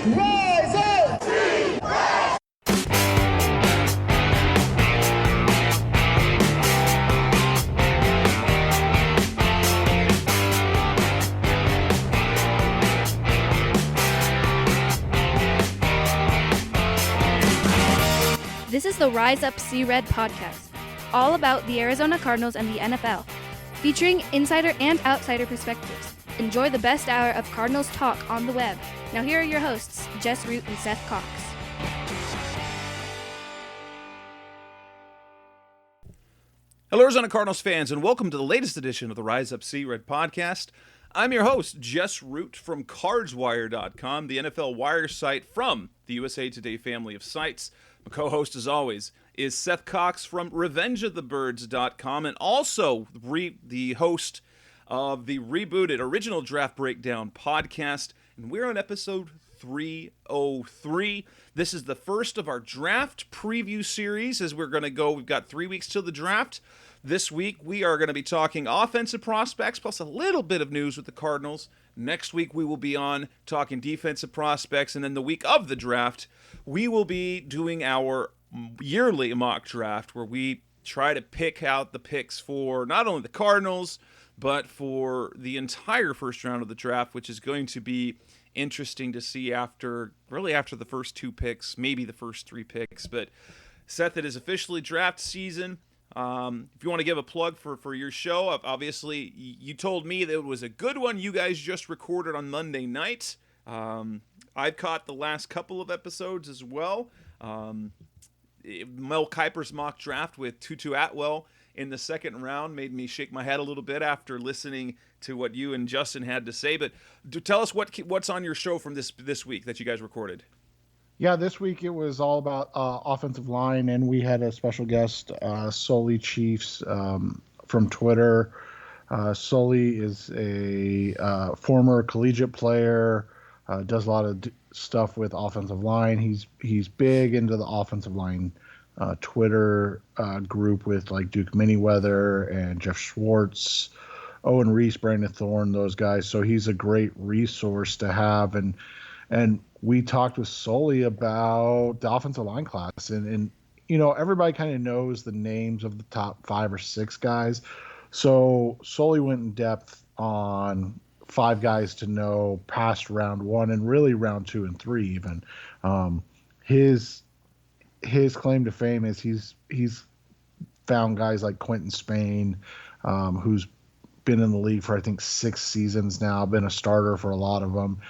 Rise up! This is the Rise Up See Red podcast, all about the Arizona Cardinals and the NFL, featuring insider and outsider perspectives. Enjoy the best hour of Cardinals talk on the web. Now here are your hosts, Jess Root and Seth Cox. Hello, Arizona Cardinals fans, and welcome to the latest edition of the Rise Up See Red podcast. I'm your host, Jess Root from CardsWire.com, the NFL wire site from the USA Today family of sites. My co-host, as always, is Seth Cox from RevengeOfTheBirds.com, and also the host of the rebooted Original Draft Breakdown podcast, and we're on episode 303. This is the first of our draft preview series as we're going to go. We've got 3 weeks till the draft. This week, we are going to be talking offensive prospects, plus a little bit of news with the Cardinals. Next week, we will be on talking defensive prospects, and then the week of the draft, we will be doing our yearly mock draft, where we try to pick out the picks for not only the Cardinals, but for the entire first round of the draft, which is going to be interesting to see after the first two picks, maybe the first three picks. But Seth, it is officially draft season. If you want to give a plug for your show, obviously you told me that it was a good one you guys just recorded on Monday night. I've caught the last couple of episodes as well. Mel Kiper's mock draft with Tutu Atwell in the second round made me shake my head a little bit after listening to what you and Justin had to say. But tell us what's on your show from this week that you guys recorded. Yeah, this week it was all about offensive line, and we had a special guest, Sully Chiefs from Twitter. Sully is a former collegiate player, does a lot of stuff with offensive line. He's big into the offensive line Twitter group with like Duke Manyweather and Jeff Schwartz, Owen Reese, Brandon Thorne, those guys. So he's a great resource to have. And we talked with Sully about the offensive line class. And you know, everybody kind of knows the names of the top 5 or 6 guys. So Sully went in depth on 5 guys to know past round 1 and really round 2 and 3 even. His claim to fame is he's found guys like Quentin Spain, who's been in the league for I think 6 seasons now, been a starter for a lot of them,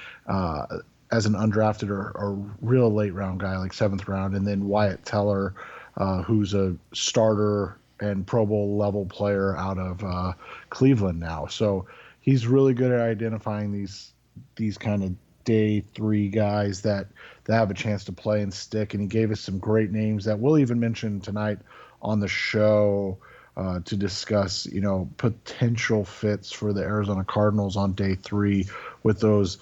as an undrafted or real late round guy like 7th round, and then Wyatt Teller, who's a starter and Pro Bowl level player out of Cleveland now. So he's really good at identifying these kind of day 3 guys that have a chance to play and stick. And he gave us some great names that we'll even mention tonight on the show to discuss, you know, potential fits for the Arizona Cardinals on day 3 with those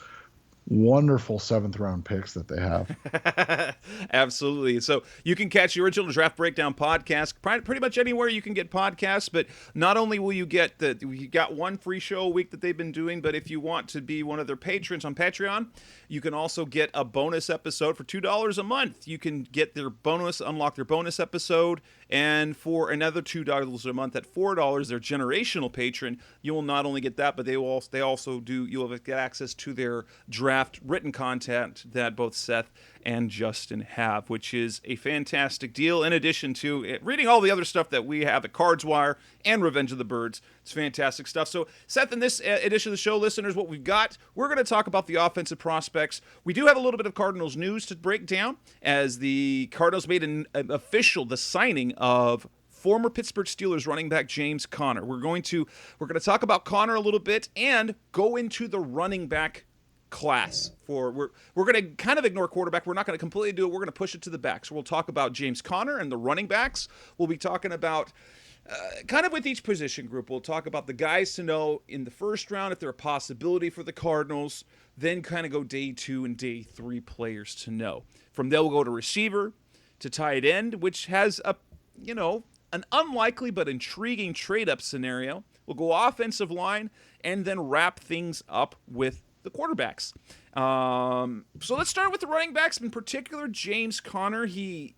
wonderful 7th round picks that they have. Absolutely. So you can catch the Original Draft Breakdown podcast pretty much anywhere you can get podcasts, but not only will you get you got one free show a week that they've been doing, but if you want to be one of their patrons on Patreon, you can also get a bonus episode for $2 a month. You can get unlock their bonus episode, and for another $2 a month at $4, their generational patron, you will not only get that, but you'll get access to their draft written content that both Seth and Justin have, which is a fantastic deal. In addition to reading all the other stuff that we have at CardsWire and Revenge of the Birds, it's fantastic stuff. So, Seth, in this edition of the show, listeners, what we've got, we're going to talk about the offensive prospects. We do have a little bit of Cardinals news to break down, as the Cardinals made an official the signing of former Pittsburgh Steelers running back James Conner. We're going to talk about Conner a little bit and go into the running back class. We're going to kind of ignore quarterback. We're not going to completely do it. We're going to push it to the back. So we'll talk about James Conner and the running backs. We'll be talking about kind of with each position group. We'll talk about the guys to know in the first round if they're a possibility for the Cardinals. Then kind of go day 2 and day 3 players to know. From there, we'll go to receiver, to tight end, which has an unlikely but intriguing trade-up scenario. We'll go offensive line and then wrap things up with the quarterbacks. So let's start with the running backs, in particular James Conner. He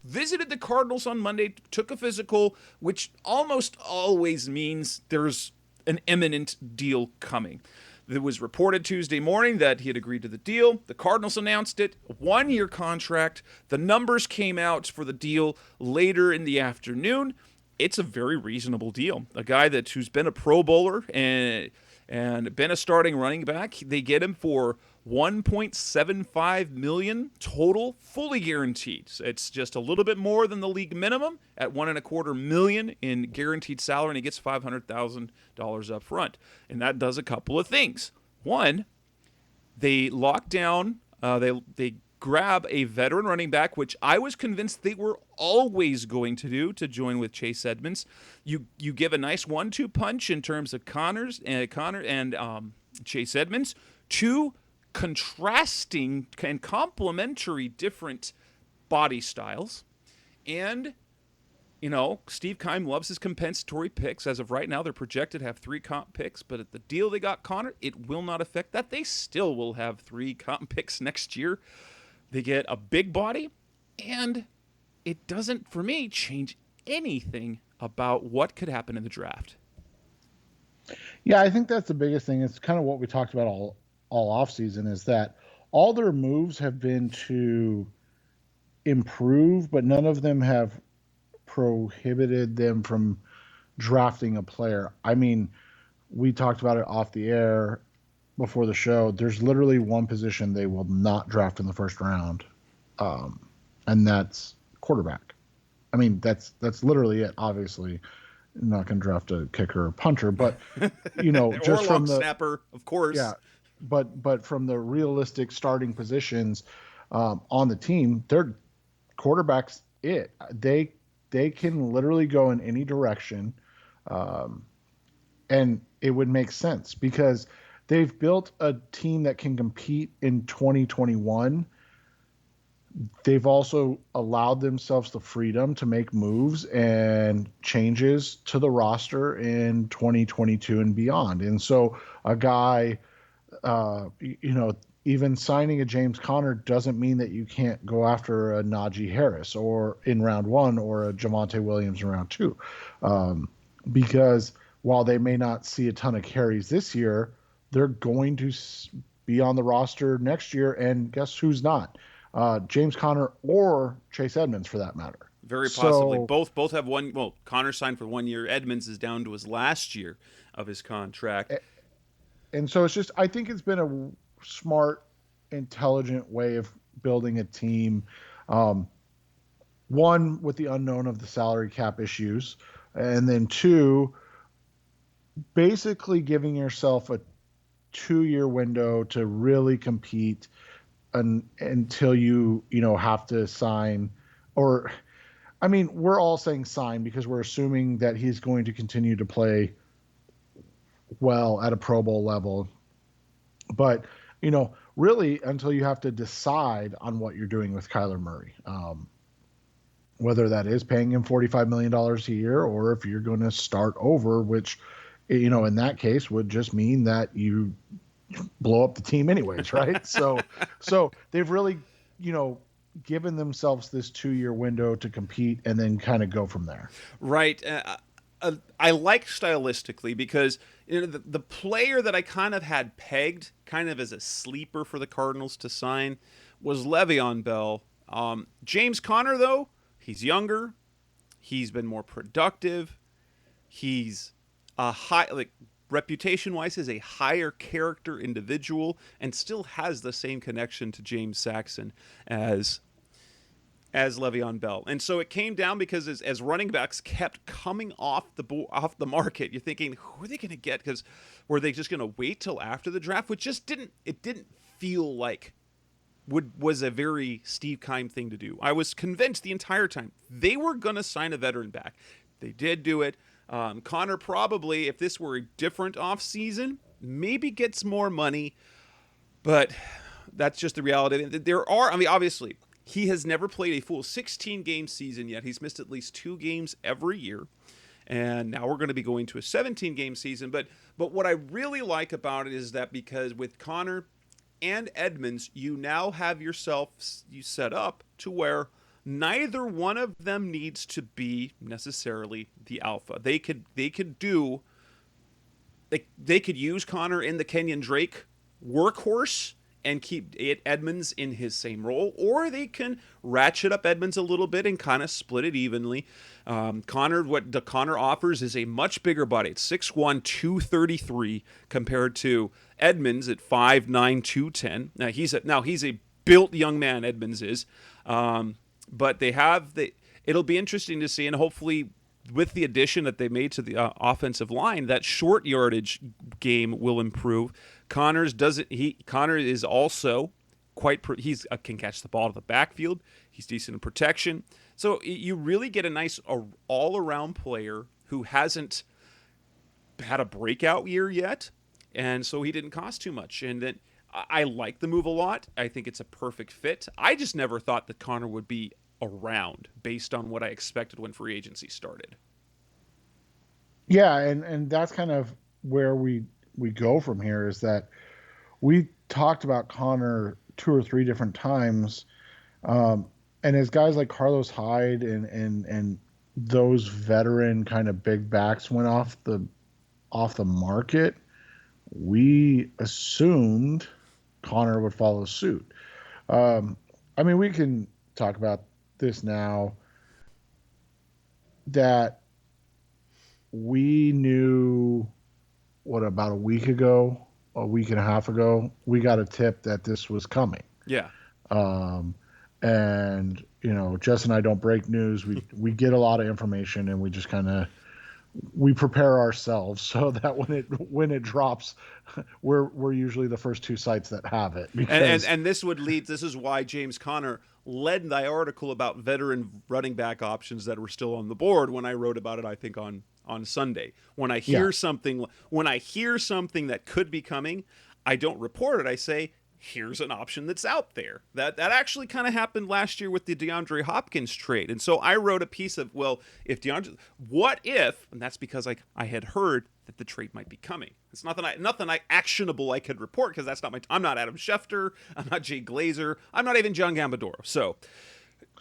visited the Cardinals on Monday, took a physical, which almost always means there's an imminent deal coming. It was reported Tuesday morning that he had agreed to the deal. The Cardinals announced it, a 1-year contract. The numbers came out for the deal later in the afternoon. It's a very reasonable deal. A guy who's been a Pro Bowler and been a starting running back. They get him for $1.75 million total, fully guaranteed. So it's just a little bit more than the league minimum at $1.25 million in guaranteed salary, and he gets $500,000 up front. And that does a couple of things. One, they lock down. They grab a veteran running back, which I was convinced they were always going to do, to join with Chase Edmonds. You give a nice 1-2 punch in terms of Connor and Chase Edmonds, two contrasting and complementary different body styles. And, Steve Keim loves his compensatory picks. As of right now, they're projected to have 3 comp picks, but at the deal they got Connor, it will not affect that. They still will have 3 comp picks next year. They get a big body, and it doesn't, for me, change anything about what could happen in the draft. Yeah, I think that's the biggest thing. It's kind of what we talked about all offseason, is that all their moves have been to improve, but none of them have prohibited them from drafting a player. I mean, we talked about it off the air before the show. There's literally one position they will not draft in the first round, and that's quarterback. I mean, that's literally it. Obviously, not going to draft a kicker or punter, but just from the snapper, of course. Yeah, but from the realistic starting positions on the team, their quarterbacks they can literally go in any direction, and it would make sense because they've built a team that can compete in 2021. They've also allowed themselves the freedom to make moves and changes to the roster in 2022 and beyond. And so a guy, even signing a James Conner doesn't mean that you can't go after a Najee Harris or in round 1 or a Javonte Williams in round 2. Because while they may not see a ton of carries this year, they're going to be on the roster next year, and guess who's not? James Conner or Chase Edmonds, for that matter. Very possibly. Both have one. Well, Conner signed for 1 year. Edmonds is down to his last year of his contract. And so I think it's been a smart, intelligent way of building a team. One, with the unknown of the salary cap issues, and then 2, basically giving yourself a 2-year window to really compete until you have to sign, or I mean, we're all saying sign because we're assuming that he's going to continue to play well at a Pro Bowl level, but really until you have to decide on what you're doing with Kyler Murray, whether that is paying him $45 million a year or if you're going to start over, which in that case would just mean that you blow up the team anyways, right? so they've really, given themselves this 2-year window to compete and then kind of go from there. Right. I like stylistically because the player that I kind of had pegged kind of as a sleeper for the Cardinals to sign was Le'Veon Bell. James Conner, though, he's younger. He's been more productive. He's a reputation-wise, is a higher character individual and still has the same connection to James Saxon as Le'Veon Bell. And so it came down because as running backs kept coming off the market, you're thinking, who are they going to get? Because were they just going to wait till after the draft? Which just didn't feel like was a very Steve Keim thing to do. I was convinced the entire time they were going to sign a veteran back. They did do it. Connor probably, if this were a different offseason, maybe gets more money, but that's just the reality. Obviously, he has never played a full 16-game season yet. He's missed at least 2 games every year. and now we're going to be going to a 17-game season. But what I really like about it is that because with Connor and Edmonds, you now have yourself you set up to where neither one of them needs to be necessarily the alpha. They could use Connor in the Kenyon Drake workhorse and keep Edmonds in his same role, or they can ratchet up Edmonds a little bit and kind of split it evenly. What Connor offers is a much bigger body. It's 6'1", 233 compared to Edmonds at 5'9", 210. Now he's a built young man. Edmonds is, but it'll be interesting to see, and hopefully, with the addition that they made to the offensive line, that short yardage game will improve. Connor is also can catch the ball out of the backfield. He's decent in protection. So you really get a nice all-around player who hasn't had a breakout year yet, and so he didn't cost too much. And then I like the move a lot. I think it's a perfect fit. I just never thought that Connor would be around based on what I expected when free agency started. Yeah, and that's kind of where we go from here, is that we talked about Connor 2 or 3 different times, and as guys like Carlos Hyde and those veteran kind of big backs went off the market, we assumed Connor would follow suit. I mean, we can talk about this now, that we knew about a week and a half ago, we got a tip that this was coming. Yeah. And Jess and I don't break news. We get a lot of information, and we just we prepare ourselves so that when it drops, we're usually the first 2 sites that have it. And this is why James Conner led the article about veteran running back options that were still on the board when I wrote about it, I think on Sunday. When I hear something that could be coming, I don't report it. I say, here's an option that's out there. That actually kind of happened last year with the DeAndre Hopkins trade. And so I wrote a piece of, what if, and that's because I had heard that the trade might be coming. It's nothing actionable I could report, because that's not I'm not Adam Schefter, I'm not Jay Glazer, I'm not even John Gambadoro. So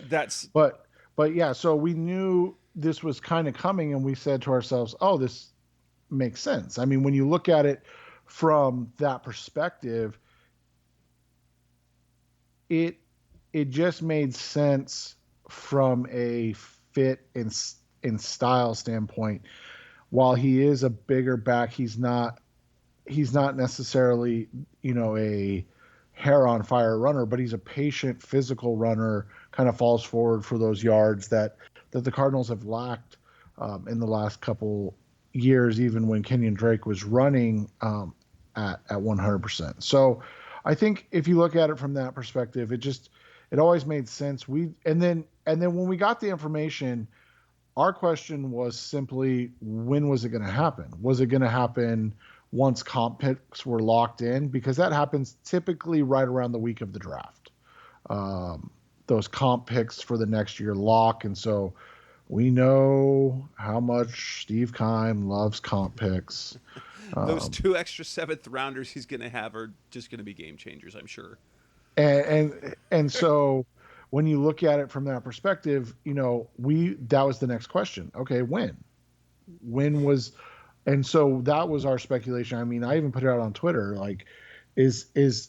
that's But yeah, so we knew this was kind of coming, and we said to ourselves, oh, this makes sense. I mean, when you look at it from that perspective, it just made sense from a fit and style standpoint. While he is a bigger back, he's not necessarily, a hair on fire runner, but he's a patient, physical runner, kind of falls forward for those yards that the Cardinals have lacked in the last couple years, even when Kenyon Drake was running at 100%. So I think if you look at it from that perspective, it always made sense. And then when we got the information, our question was simply, when was it going to happen? Was it going to happen once comp picks were locked in? Because that happens typically right around the week of the draft. Those comp picks for the next year lock. And so we know how much Steve Keim loves comp picks. Those 2 extra 7th rounders he's going to have are just going to be game changers, I'm sure. And so when you look at it from that perspective, that was the next question. Okay, when was, and so that was our speculation. I mean, I even put it out on Twitter, like, is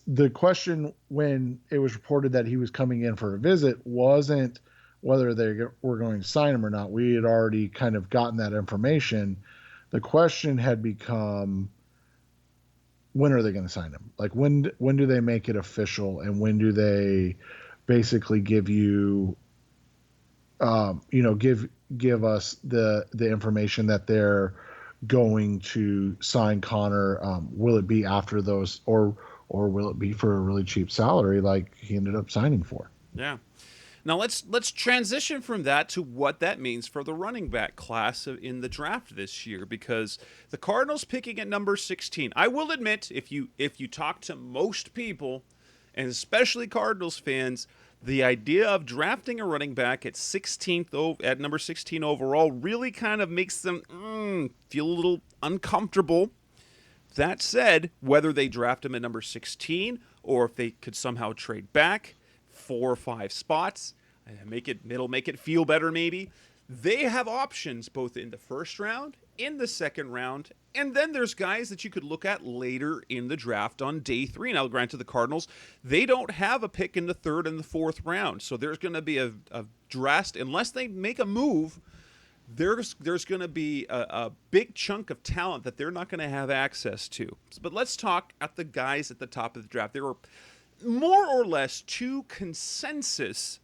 the question when it was reported that he was coming in for a visit wasn't whether they were going to sign him or not. We had already kind of gotten that information. The question had become, when are they going to sign him? Like, when do they make it official, and when do they basically give you, give us the information that they're going to sign Connor? Will it be after those, or will it be for a really cheap salary like he ended up signing for? Yeah. Now let's transition from that to what that means for the running back class in the draft this year, because the Cardinals picking at number 16. I will admit, if you talk to most people, and especially Cardinals fans, the idea of drafting a running back at 16th at number 16 overall really kind of makes them feel a little uncomfortable. That said, whether they draft him at number 16 or if they could somehow trade back 4 or 5 spots, it'll make it feel better maybe. They have options both in the first round, in the second round, and then there's guys that you could look at later in the draft on day 3. Now, granted, the Cardinals, they don't have a pick in the 3rd and the 4th round, so there's going to be a drastic, unless they make a move, there's going to be a big chunk of talent that they're not going to have access to. But let's talk at the guys at the top of the draft. There are more or less 2 consensus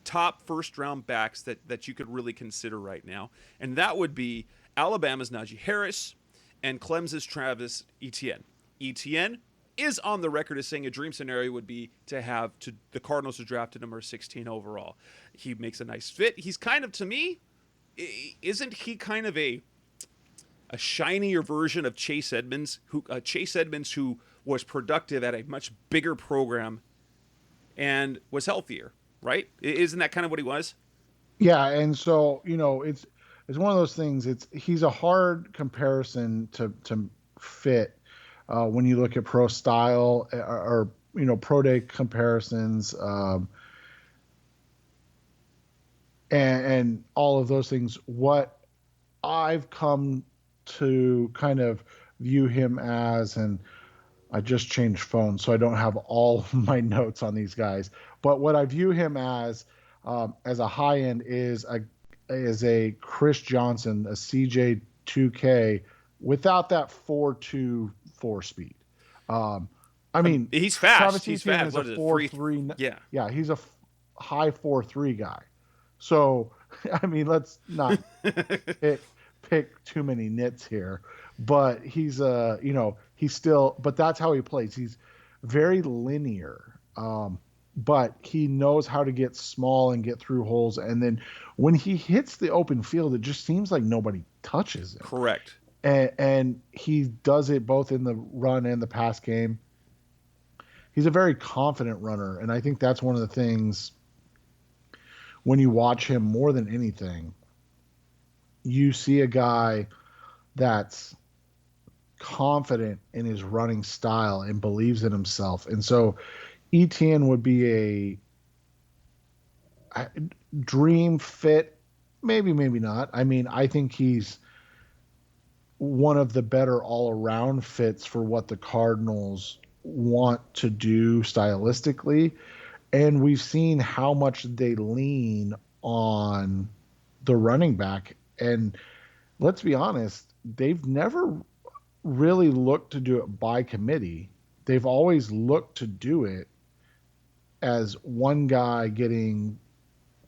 top first-round backs that you could really consider right now, and that would be Alabama's Najee Harris and Clemson's Travis Etienne. Etienne is on the record as saying a dream scenario would be to have the Cardinals to draft at number 16 overall. He makes a nice fit. He's kind of, to me, isn't he kind of a shinier version of Chase Edmonds, who was productive at a much bigger program and was healthier? Right? Isn't that kind of what he was? Yeah, and so it's one of those things. He's a hard comparison to fit when you look at pro style or pro day comparisons, and all of those things. What I've come to kind of view him as, and I just changed phones, so I don't have all of my notes on these guys. But what I view him as a high end is a Chris Johnson, a CJ2K, without that 4.24 speed. I mean, he's fast. Travis He's Etienne fast. is a 4.3. Yeah, he's a high 4.3 guy. So I mean, let's not pick too many nits here. But he's he's still, but that's how he plays. He's very linear. But he knows how to get small and get through holes. And then when he hits the open field, it just seems like nobody touches him. Correct. And he does it both in the run and the pass game. He's a very confident runner. And I think that's one of the things when you watch him more than anything, you see a guy that's confident in his running style and believes in himself. And so Etienne would be a dream fit, maybe not. I mean, I think he's one of the better all-around fits for what the Cardinals want to do stylistically. And we've seen how much they lean on the running back. And let's be honest, they've never really looked to do it by committee. They've always looked to do it as one guy getting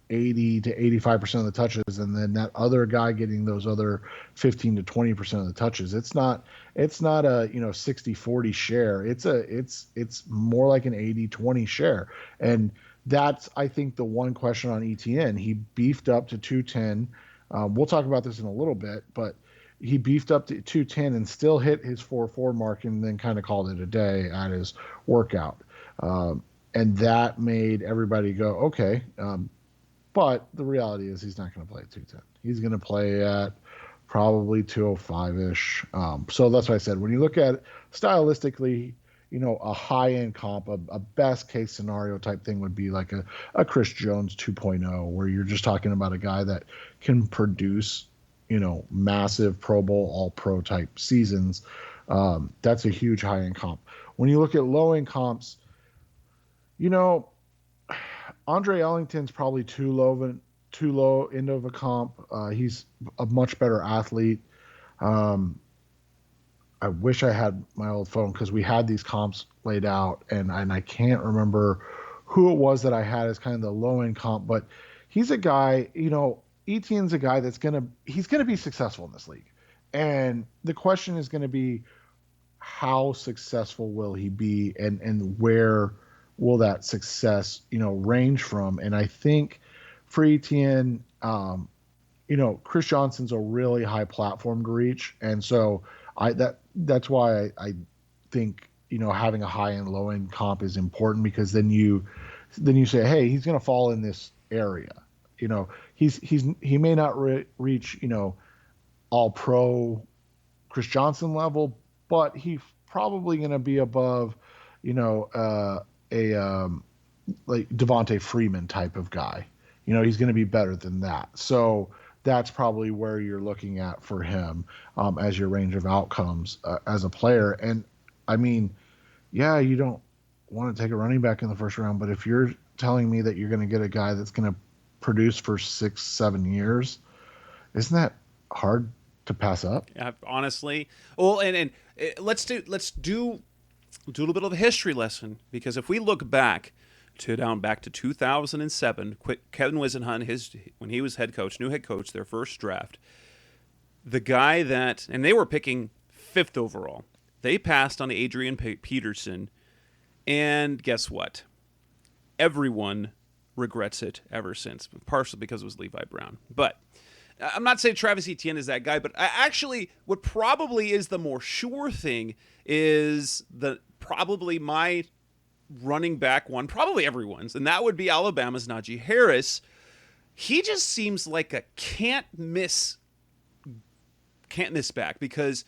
80 to 85% of the touches, and then that other guy getting those other 15 to 20% of the touches. It's not a 60-40 share. It's more like an 80-20 share. And that's, I think, the one question on Etienne. He beefed up to 210. We'll talk about this in a little bit, but he beefed up to 210 and still hit his 4.4 mark, and then kind of called it a day at his workout. And that made everybody go, okay. But the reality is he's not going to play at 210. He's going to play at probably 205-ish. So that's why I said, when you look at it stylistically, a high-end comp, a best-case scenario type thing would be like a Chris Jones 2.0, where you're just talking about a guy that can produce, massive Pro Bowl, all-pro type seasons. That's a huge high-end comp. When you look at low-end comps, Andre Ellington's probably too low end of a comp. He's a much better athlete. I wish I had my old phone because we had these comps laid out, and I can't remember who it was that I had as kind of the low end comp, but he's a guy, Etienne's a guy he's gonna be successful in this league. And the question is gonna be, how successful will he be, and where will that success, range from? And I think for Etienne, Chris Johnson's a really high platform to reach. And so that's why I think, having a high end, low end comp is important, because then you then you say, hey, he's going to fall in this area. He may not reach all pro Chris Johnson level, but he's probably going to be above a like Devontae Freeman type of guy. He's going to be better than that. So that's probably where you're looking at for him as your range of outcomes as a player. And I mean, yeah, you don't want to take a running back in the first round, but if you're telling me that you're going to get a guy that's going to produce for 6-7 years, isn't that hard to pass up? Yeah, honestly. Well, and let's do a little bit of a history lesson, because if we look back to 2007, Kevin Wisenhunt, when he was new head coach, their first draft, the guy and they were picking 5th overall. They passed on Adrian Peterson, and guess what? Everyone regrets it ever since, partially because it was Levi Brown. But I'm not saying Travis Etienne is that guy, but actually what probably is the more sure thing is probably my running back one, probably everyone's, and that would be Alabama's Najee Harris. He just seems like a can't miss back because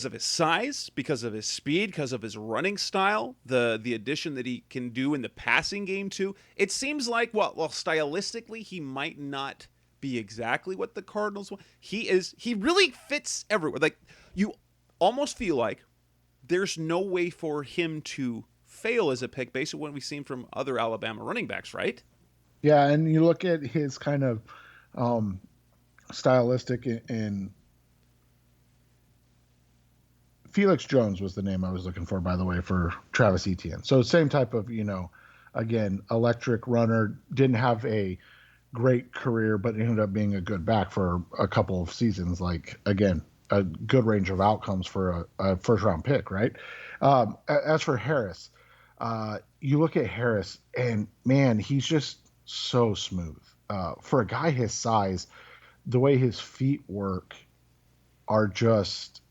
of his size, because of his speed, because of his running style, the addition that he can do in the passing game too. It seems like, well, stylistically, he might not be exactly what the Cardinals want. He really fits everywhere. Like, you almost feel like there's no way for him to fail as a pick based on what we've seen from other Alabama running backs, right? Yeah, and you look at his kind of stylistic and Felix Jones was the name I was looking for, by the way, for Travis Etienne. So same type of, again, electric runner, didn't have a great career, but ended up being a good back for a couple of seasons. Like, again, a good range of outcomes for a first round pick, right? As for Harris, you look at Harris and man, he's just so smooth. For a guy his size, the way his feet work are just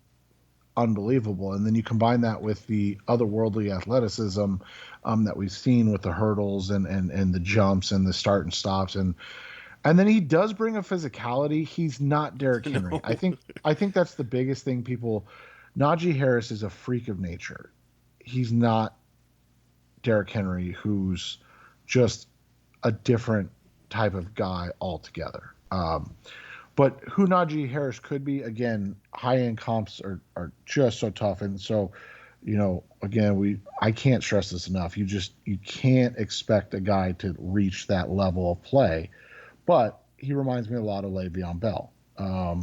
unbelievable. And then you combine that with the otherworldly athleticism that we've seen with the hurdles and the jumps and the start and stops. And then he does bring a physicality. He's not Derrick Henry. No. I think that's the biggest thing Najee Harris is a freak of nature. He's not Derrick Henry, who's just a different type of guy altogether. But who Najee Harris could be, again, high-end comps are just so tough. And so, again, I can't stress this enough. You can't expect a guy to reach that level of play. But he reminds me a lot of Le'Veon Bell. A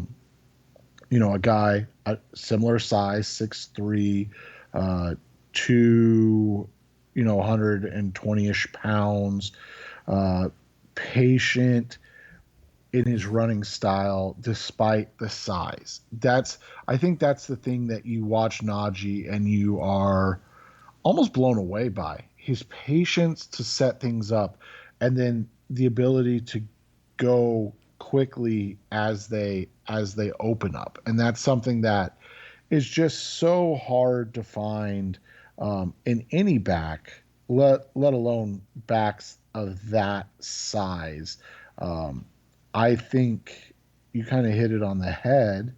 guy, a similar size, 6'3", 120-ish pounds, patient in his running style despite the size. I think that's the thing that you watch Najee and you are almost blown away by. His patience to set things up and then the ability to go quickly as they open up. And that's something that is just so hard to find in any back, let alone backs of that size. I think you kind of hit it on the head.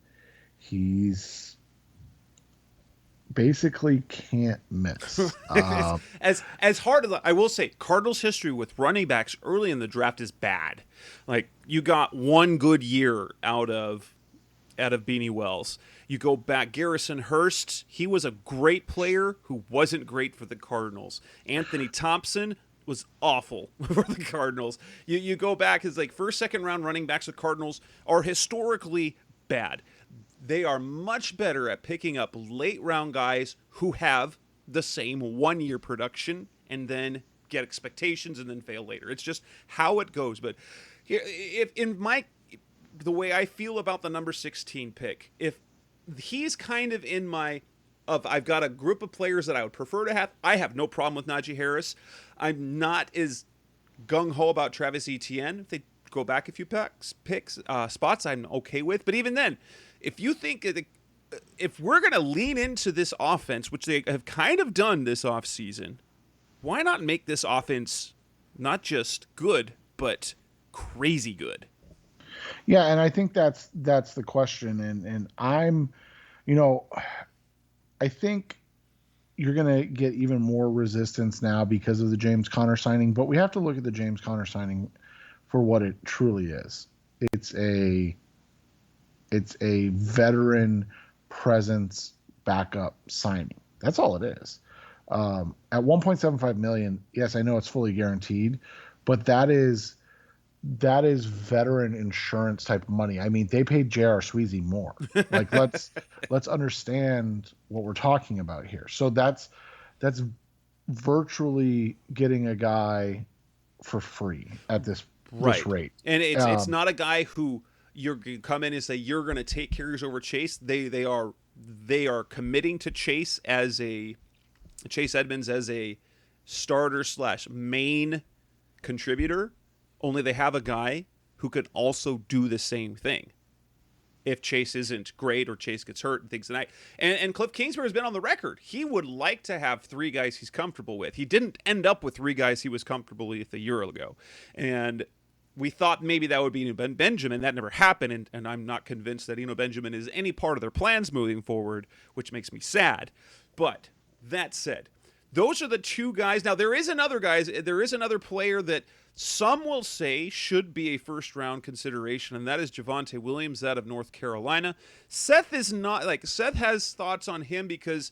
He's basically can't miss. As hard as I will say, Cardinals history with running backs early in the draft is bad. Like, you got one good year out of Beanie Wells. You go back, Garrison Hurst, he was a great player who wasn't great for the Cardinals. Anthony Thompson was awful for the Cardinals. You go back, his first, second round running backs with Cardinals are historically bad. They are much better at picking up late round guys who have the same 1 year production and then get expectations and then fail later. It's just how it goes. But if the way I feel about the number 16 pick, if he's kind of in I've got a group of players that I would prefer to have. I have no problem with Najee Harris. I'm not as gung-ho about Travis Etienne. If they go back a few spots, I'm okay with. But even then, if you think if we're going to lean into this offense, which they have kind of done this offseason, why not make this offense not just good, but crazy good? Yeah, and I think that's the question, and I'm, you know, I think you're going to get even more resistance now because of the James Conner signing, but we have to look at the James Conner signing for what it truly is. It's a veteran presence backup signing. That's all it is. At 1.75 million, yes, I know it's fully guaranteed, but that is veteran insurance type of money. I mean, they paid J.R. Sweezy more. Like, let's understand what we're talking about here. So that's virtually getting a guy for free at this rate. And it's not a guy who you're going to come in and say you're going to take carries over Chase. They are committing to Chase Edmonds as a starter / main contributor. Only they have a guy who could also do the same thing if Chase isn't great or Chase gets hurt and things tonight. And Cliff Kingsbury has been on the record. He would like to have 3 guys he's comfortable with. He didn't end up with 3 guys he was comfortable with a year ago. And we thought maybe that would be Eno Benjamin. That never happened, and I'm not convinced that Eno Benjamin is any part of their plans moving forward, which makes me sad. But that said, those are the 2 guys. Now, there is another player that some will say should be a first-round consideration, and that is Javonte Williams out of North Carolina. Seth has thoughts on him because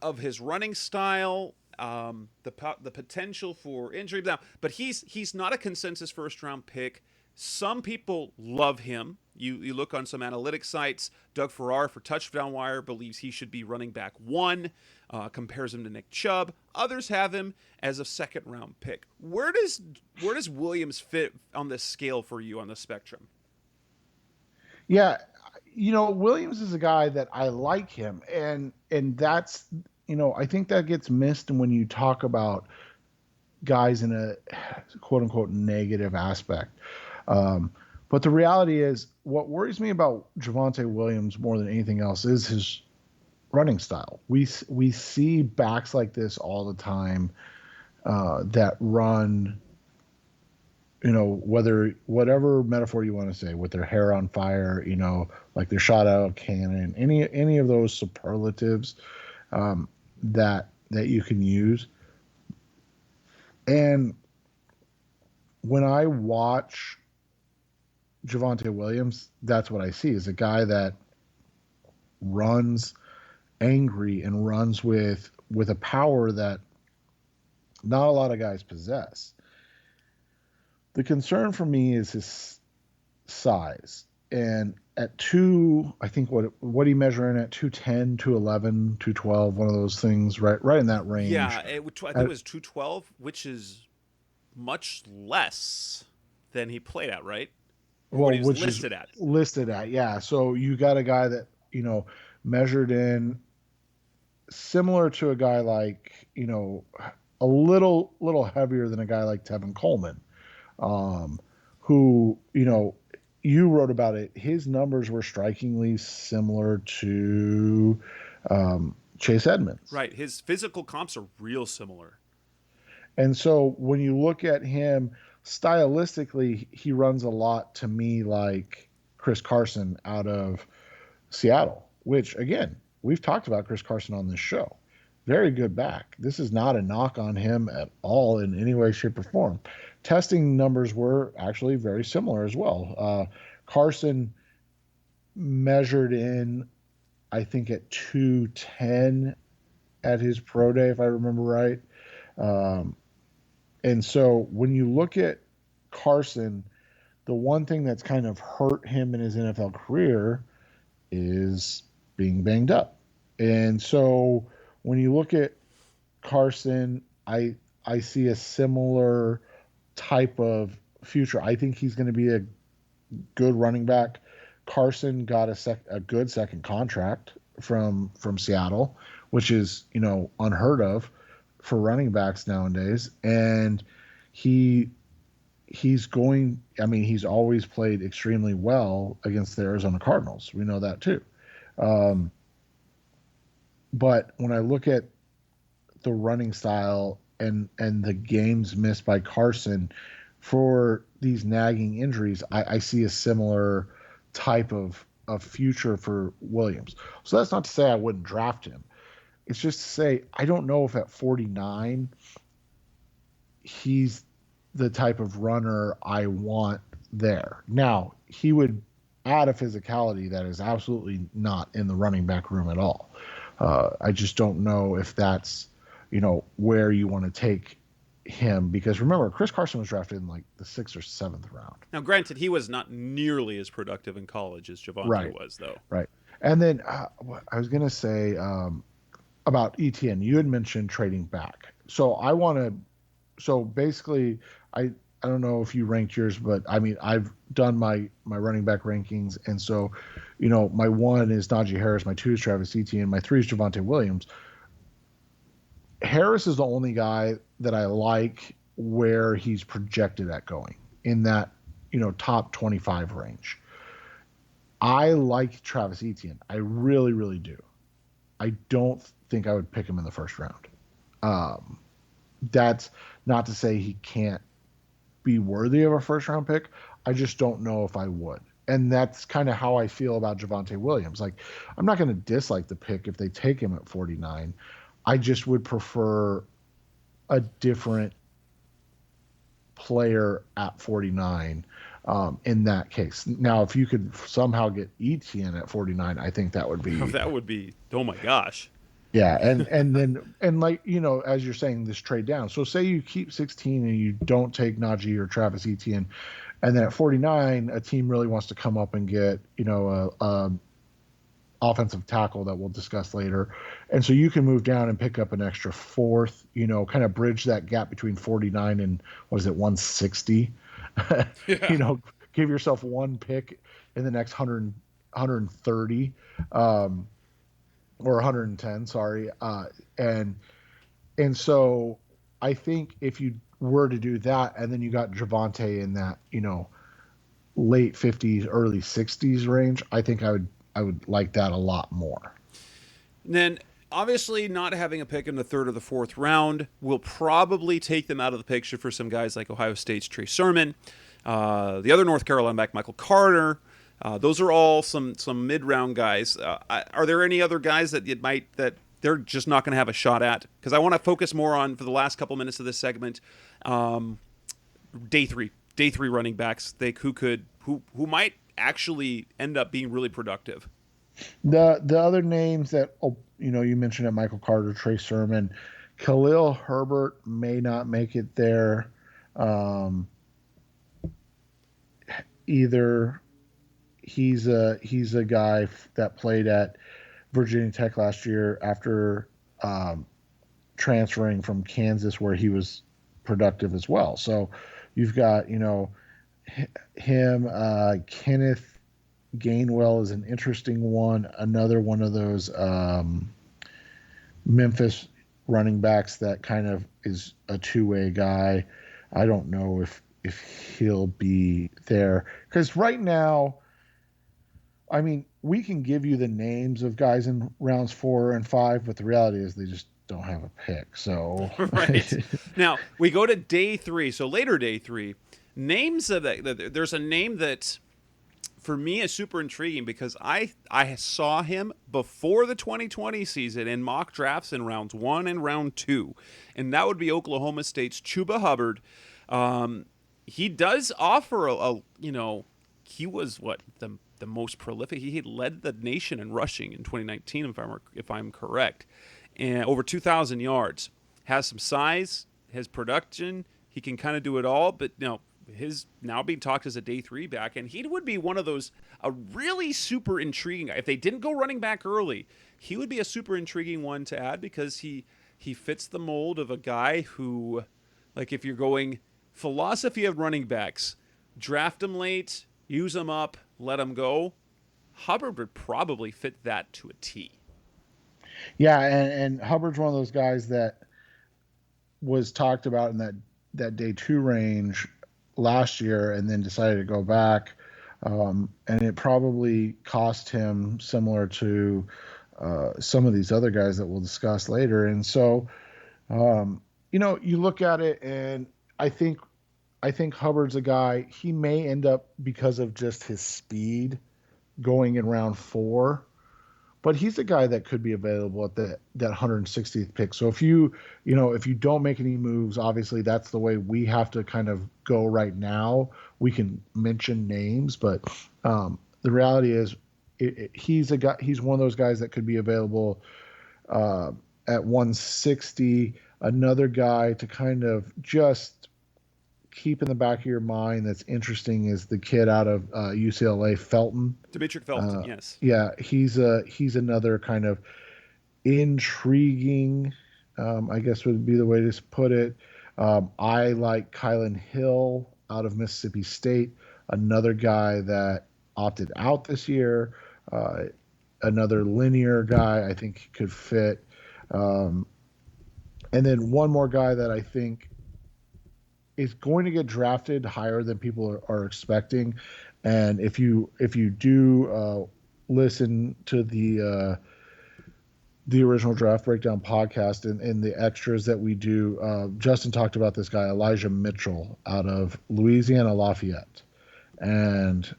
of his running style, the potential for injury. Now, but he's not a consensus first-round pick. Some people love him. You look on some analytics sites. Doug Farrar for Touchdown Wire believes he should be running back 1, compares him to Nick Chubb. Others have him as a second-round pick. Where does Williams fit on this scale for you on the spectrum? Yeah, Williams is a guy that I like him, and that's, I think that gets missed when you talk about guys in a quote-unquote negative aspect. But the reality is, what worries me about Javonte Williams more than anything else is his running style. We see backs like this all the time that run, whatever metaphor you want to say, with their hair on fire, like they're shot out of a cannon, any of those superlatives that you can use. And when I watch Javonte Williams, that's what I see, is a guy that runs angry and runs with a power that not a lot of guys possess. The concern for me is his size. And at 2, I think what he measuring at 210, 211, 212, one of those things, right in that range. Yeah, I think it was 212, which is much less than he played at, right? Well, what he was which listed is at. Listed at, yeah. So you got a guy that, measured in similar to a guy like, a little heavier than a guy like Tevin Coleman, who, you wrote about it. His numbers were strikingly similar to Chase Edmonds. Right. His physical comps are real similar. And so when you look at him stylistically, he runs a lot to me like Chris Carson out of Seattle, which, again, we've talked about Chris Carson on this show. Very good back. This is not a knock on him at all in any way, shape, or form. Testing numbers were actually very similar as well. Carson measured in, I think, at 210 at his pro day, if I remember right. And so when you look at Carson, the one thing that's kind of hurt him in his NFL career is being banged up. And so when you look at Carson, I see a similar type of future. I think he's going to be a good running back. Carson got a good second contract from Seattle, which is, unheard of for running backs nowadays. And he's always played extremely well against the Arizona Cardinals. We know that too. But when I look at the running style and the games missed by Carson for these nagging injuries, I see a similar type of future for Williams. So that's not to say I wouldn't draft him. It's just to say I don't know if at 49 he's the type of runner I want there. Now, he would add a physicality that is absolutely not in the running back room at all. I just don't know if that's, where you want to take him, because remember, Chris Carson was drafted in like the 6th or 7th round. Now, granted, he was not nearly as productive in college as Javonte was, though. Right. And then what I was going to say about ETN, you had mentioned trading back. So basically, I don't know if you ranked yours, but I mean, I've done my running back rankings. And so, my 1 is Najee Harris, my 2 is Travis Etienne, my 3 is Javonte Williams. Harris is the only guy that I like where he's projected at going in that, top 25 range. I like Travis Etienne. I really, really do. I don't think I would pick him in the first round. That's not to say he can't be worthy of a first round pick. I just don't know if I would. And that's kind of how I feel about Javonte Williams. Like, I'm not going to dislike the pick if they take him at 49. I just would prefer a different player at 49 in that case. Now, if you could somehow get Etienne at 49, I think that would be... That would be, oh my gosh. Yeah, and then like, as you're saying, this trade down. So say you keep 16 and you don't take Najee or Travis Etienne, and then at 49, a team really wants to come up and get, a offensive tackle that we'll discuss later. And so you can move down and pick up an extra 4th, kind of bridge that gap between 49 and, 160? Yeah. Give yourself one pick in the next 130. Or 110, sorry. And so I think if you were to do that, and then you got Javonte in that, late 50s, early 60s range, I think I would like that a lot more. And then obviously not having a pick in the 3rd or the 4th round will probably take them out of the picture for some guys like Ohio State's Trey Sermon, the other North Carolina back, Michael Carter. Those are all some mid-round guys. Are there any other guys that they're just not going to have a shot at? Because I want to focus more on, for the last couple minutes of this segment, day three running backs who might actually end up being really productive. The other names that you mentioned at Michael Carter, Trey Sermon, Khalil Herbert may not make it there. Either. He's a guy that played at Virginia Tech last year after transferring from Kansas, where he was productive as well. So you've got, him. Kenneth Gainwell is an interesting one. Another one of those Memphis running backs that kind of is a two-way guy. I don't know if he'll be there, because right now, I mean, we can give you the names of guys in rounds 4 and 5, but the reality is they just don't have a pick. So right now we go to day 3. So later day 3, names of there's a name that for me is super intriguing, because I saw him before the 2020 season in mock drafts in rounds 1 and round 2, and that would be Oklahoma State's Chuba Hubbard. He does offer he was the most prolific. He led the nation in rushing in 2019, if I'm correct, and over 2,000 yards. Has some size, has production. He can kind of do it all. But his now being talked as a day 3 back, and he would be one of those a really super intriguing. If they didn't go running back early, he would be a super intriguing one to add, because he fits the mold of a guy who, like, if you're going philosophy of running backs, draft him late, use him up, let him go. Hubbard would probably fit that to a T. Yeah, and Hubbard's one of those guys that was talked about in that day 2 range last year, and then decided to go back. And it probably cost him, similar to some of these other guys that we'll discuss later. And so You look at it, and I think I think Hubbard's a guy. He may end up, because of just his speed, going in round 4. But he's a guy that could be available at that 160th pick. So if you don't make any moves, obviously that's the way we have to kind of go right now. We can mention names, but the reality is, he's a guy. He's one of those guys that could be available uh, at 160. Another guy to kind of just keep in the back of your mind that's interesting is the kid out of UCLA, Felton. Demetric Felton, yes. Yeah, he's another kind of intriguing, I guess would be the way to put it. I like Kylan Hill out of Mississippi State, another guy that opted out this year. Uh, Another linear guy I think could fit. Um, and then one more guy that I think is going to get drafted higher than people are expecting. And if you do listen to the original draft breakdown podcast and the extras that we do, Justin talked about this guy Elijah Mitchell out of Louisiana Lafayette. And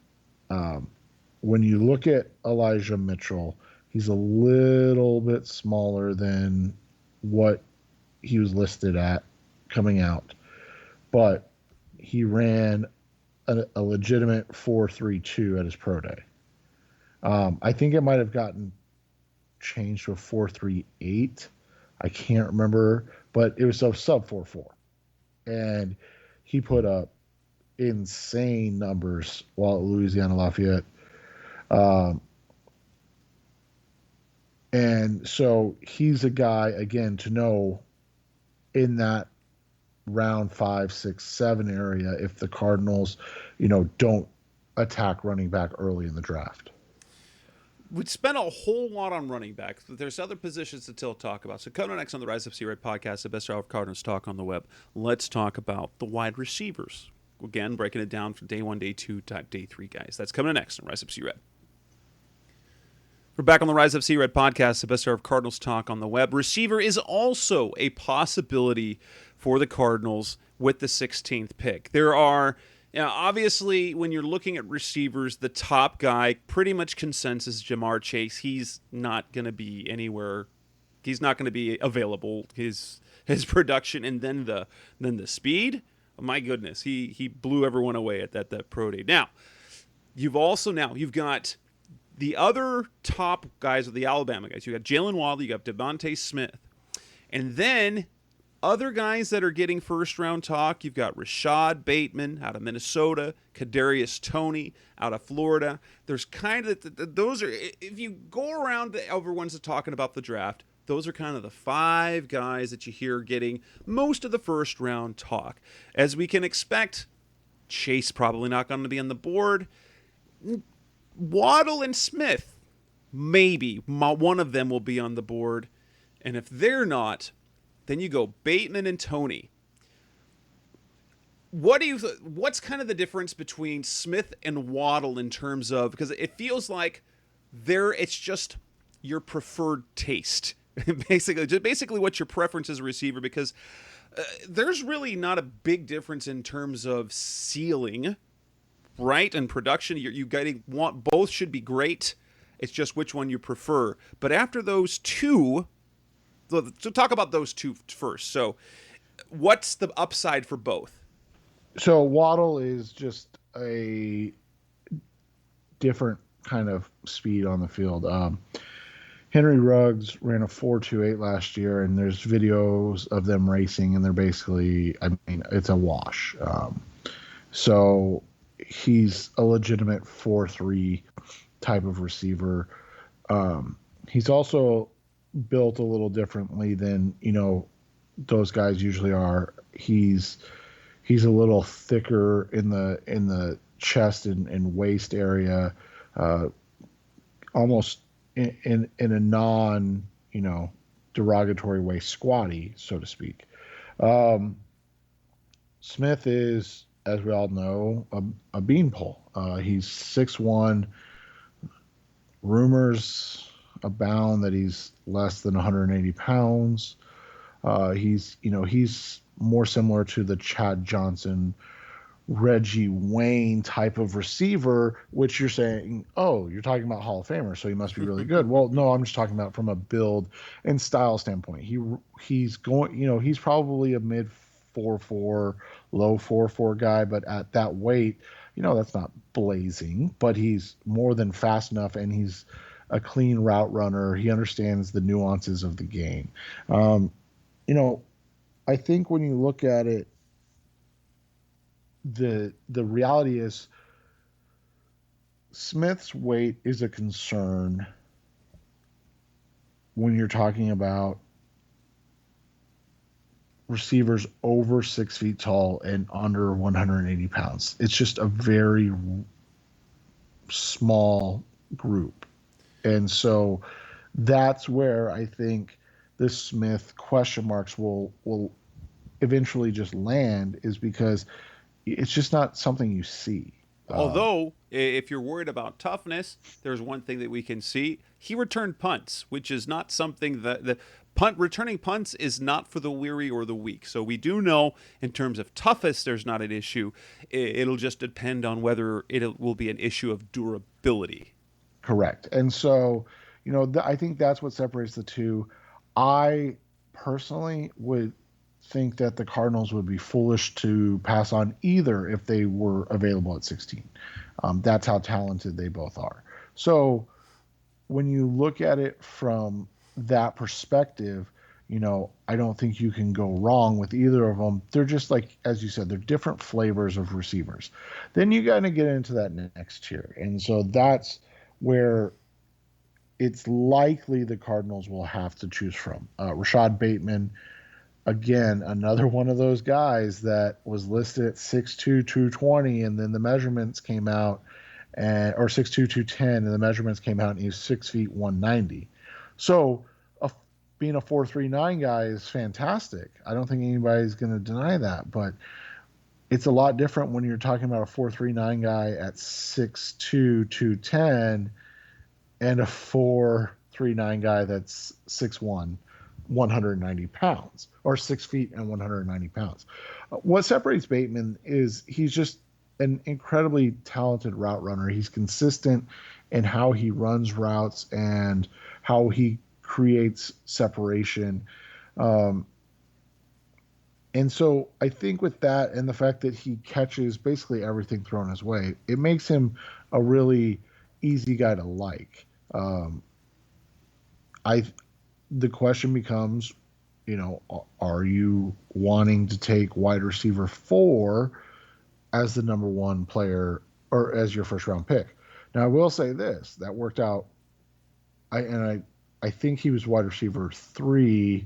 when you look at Elijah Mitchell, he's a little bit smaller than what he was listed at coming out, but he ran a legitimate 4.32 at his pro day. I think it might have gotten changed to a 4.38. I can't remember, but it was a sub 4.4, and he put up insane numbers while at Louisiana Lafayette. And so he's a guy again to know in that round 5, 6, 7 area if the Cardinals, don't attack running back early in the draft. We'd spent a whole lot on running backs, but there's other positions to still talk about. So coming next on the Rise Up C-Red podcast, the best hour of Cardinals talk on the web, let's talk about the wide receivers. Again, breaking it down for day 1, day 2, day 3 guys. That's coming next on Rise Up C-Red. We're back on the Rise Up C-Red podcast, the best hour of Cardinals talk on the web. Receiver is also a possibility for the Cardinals with the 16th pick. There are, obviously, when you're looking at receivers, the top guy, pretty much consensus, Jamar Chase. He's not going to be anywhere. He's not going to be available. His production and then the speed. Oh, my goodness, he blew everyone away at that pro day. Now, you've got the other top guys are the Alabama guys. You got Jalen Waddle, you got Devontae Smith, and then other guys that are getting first-round talk. You've got Rashad Bateman out of Minnesota, Kadarius Toney out of Florida. There's kind of those are, if you go around the everyone's talking about the draft, those are kind of the 5 guys that you hear getting most of the first-round talk. As we can expect, Chase probably not going to be on the board. Waddle and Smith, maybe one of them will be on the board. And if they're not, then you go Bateman and Toney. What's kind of the difference between Smith and Waddle in terms of, because it feels like it's just your preferred taste. basically what your preference as a receiver, because there's really not a big difference in terms of ceiling, right, and production. Both should be great. It's just which one you prefer. But after those two, so talk about those two first. So what's the upside for both? So Waddle is just a different kind of speed on the field. Henry Ruggs ran a 4.28 last year, and there's videos of them racing, and they're basically, it's a wash. So he's a legitimate 4.3 type of receiver. He's also built a little differently than, those guys usually are. He's a little thicker in the chest and waist area, almost in a non, derogatory way, squatty, so to speak. Smith is, as we all know, a beanpole. He's 6'1". Rumors abound that he's less than 180 pounds. He's more similar to the Chad Johnson, Reggie Wayne type of receiver, which you're saying, oh, you're talking about Hall of Famer, so he must be really good. Well, no, I'm just talking about from a build and style standpoint. He's going, he's probably a mid 4.4, low 4.4 guy, but at that weight, that's not blazing, but he's more than fast enough, and he's a clean route runner. He understands the nuances of the game. Um, you know, I think when you look at it, the reality is Smith's weight is a concern when you're talking about receivers over 6 feet tall and under 180 pounds. It's just a very small group. And so that's where I think the Smith question marks will eventually just land, is because it's just not something you see. Although, if you're worried about toughness, there's one thing that we can see. He returned punts, which is not something that the returning punts is not for the weary or the weak. So we do know in terms of toughest, there's not an issue. It'll just depend on whether it will be an issue of durability. Correct. And so, I think that's what separates the two. I personally would think that the Cardinals would be foolish to pass on either if they were available at 16. That's how talented they both are. So when you look at it from that perspective, I don't think you can go wrong with either of them. They're just like, as you said, they're different flavors of receivers. Then you got to get into that next tier. And so that's where it's likely the Cardinals will have to choose from. Rashad Bateman, again, another one of those guys that was listed at 6'2", 220, and then the measurements came out, or 6'2", 210, and the measurements came out, and he's 6 feet 190. So being a 4.39 guy is fantastic. I don't think anybody's going to deny that, but it's a lot different when you're talking about a 4.39 guy at 6'2", 210, and a 4.39 guy that's 6'1", 190 pounds, or 6 feet and 190 pounds. What separates Bateman is he's just an incredibly talented route runner. He's consistent in how he runs routes and how he creates separation. And so I think with that and the fact that he catches basically everything thrown his way, it makes him a really easy guy to like. The question becomes, are you wanting to take wide receiver 4 as the number 1 player or as your first round pick? Now, I will say this, that worked out. I think he was wide receiver 3,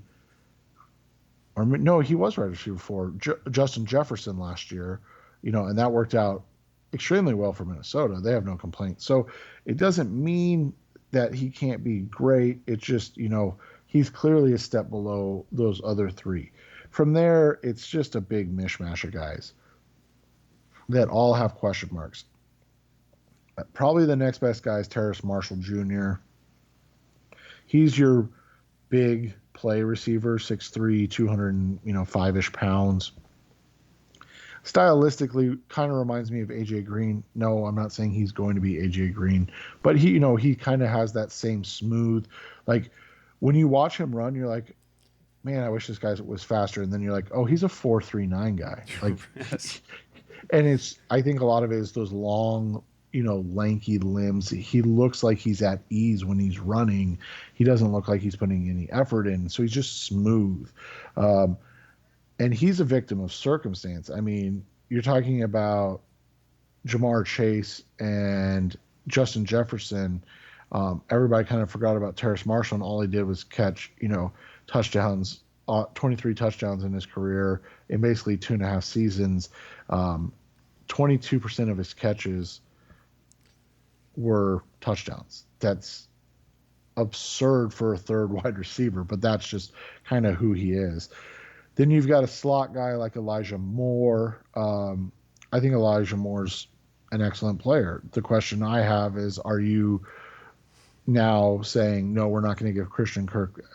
or no, he was wide receiver 4, Justin Jefferson last year, and that worked out extremely well for Minnesota. They have no complaints. So it doesn't mean that he can't be great. It's just, he's clearly a step below those other 3. From there, it's just a big mishmash of guys that all have question marks. Probably the next best guy is Terrace Marshall Jr. He's your big play receiver, 6'3", 205-ish pounds. Stylistically, kind of reminds me of AJ Green. No, I'm not saying he's going to be AJ Green, but he kind of has that same smooth, like when you watch him run, you're like, man, I wish this guy was faster. And then you're like, oh, he's a 4.39 guy. Like, yes. And I think a lot of it is those long, lanky limbs. He looks like he's at ease when he's running. He doesn't look like he's putting any effort in. So he's just smooth. And he's a victim of circumstance. I mean, you're talking about Jamar Chase and Justin Jefferson. Everybody kind of forgot about Terrace Marshall, and all he did was catch, touchdowns, 23 touchdowns in his career in basically 2.5 seasons. 22% of his catches were touchdowns. That's absurd for a third wide receiver, but that's just kind of who he is. Then you've got a slot guy like Elijah Moore. I think Elijah Moore's an excellent player. The question I have is, are you now saying, no, we're not going to give Christian Kirk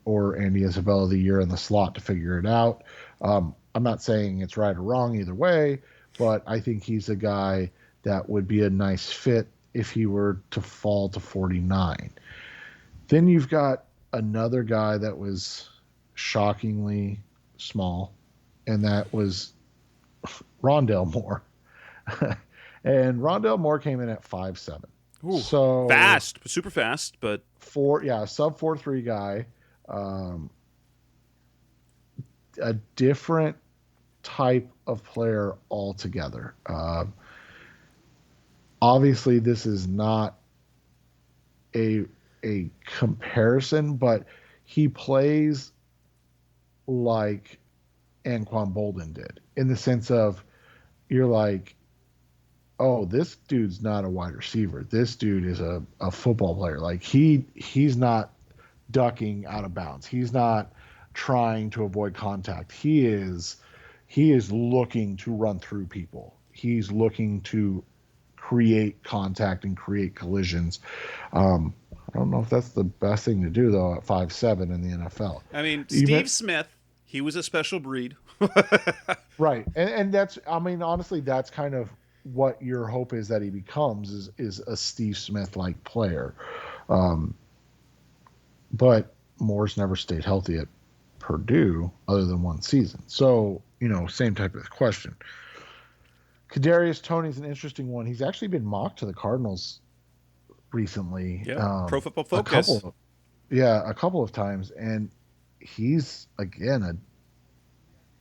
or Andy Isabella the year in the slot to figure it out. I'm not saying it's right or wrong either way, but I think he's a guy that would be a nice fit if he were to fall to 49. Then you've got another guy that was shockingly small, and that was Rondale Moore. And Rondale Moore came in at 5'7". Ooh, So fast, super fast, but sub 4'3" guy. Um, a different type of player altogether. Obviously, this is not a comparison, but he plays like Anquan Bolden did, in the sense of, you're like, oh, this dude's not a wide receiver. This dude is a football player. Like he's not ducking out of bounds. He's not trying to avoid contact. He is looking to run through people. He's looking to create contact and create collisions. I don't know if that's the best thing to do, though, at 5'7" in the NFL. I mean, Steve Smith, he was a special breed. Right. And that's, I mean, honestly, that's kind of what your hope is that he becomes, is a Steve Smith like player. But Moore's never stayed healthy at Purdue other than one season. So, same type of question. Kadarius Toney's an interesting one. He's actually been mocked to the Cardinals recently. Yeah, Pro Football Focus. A couple of times, and he's again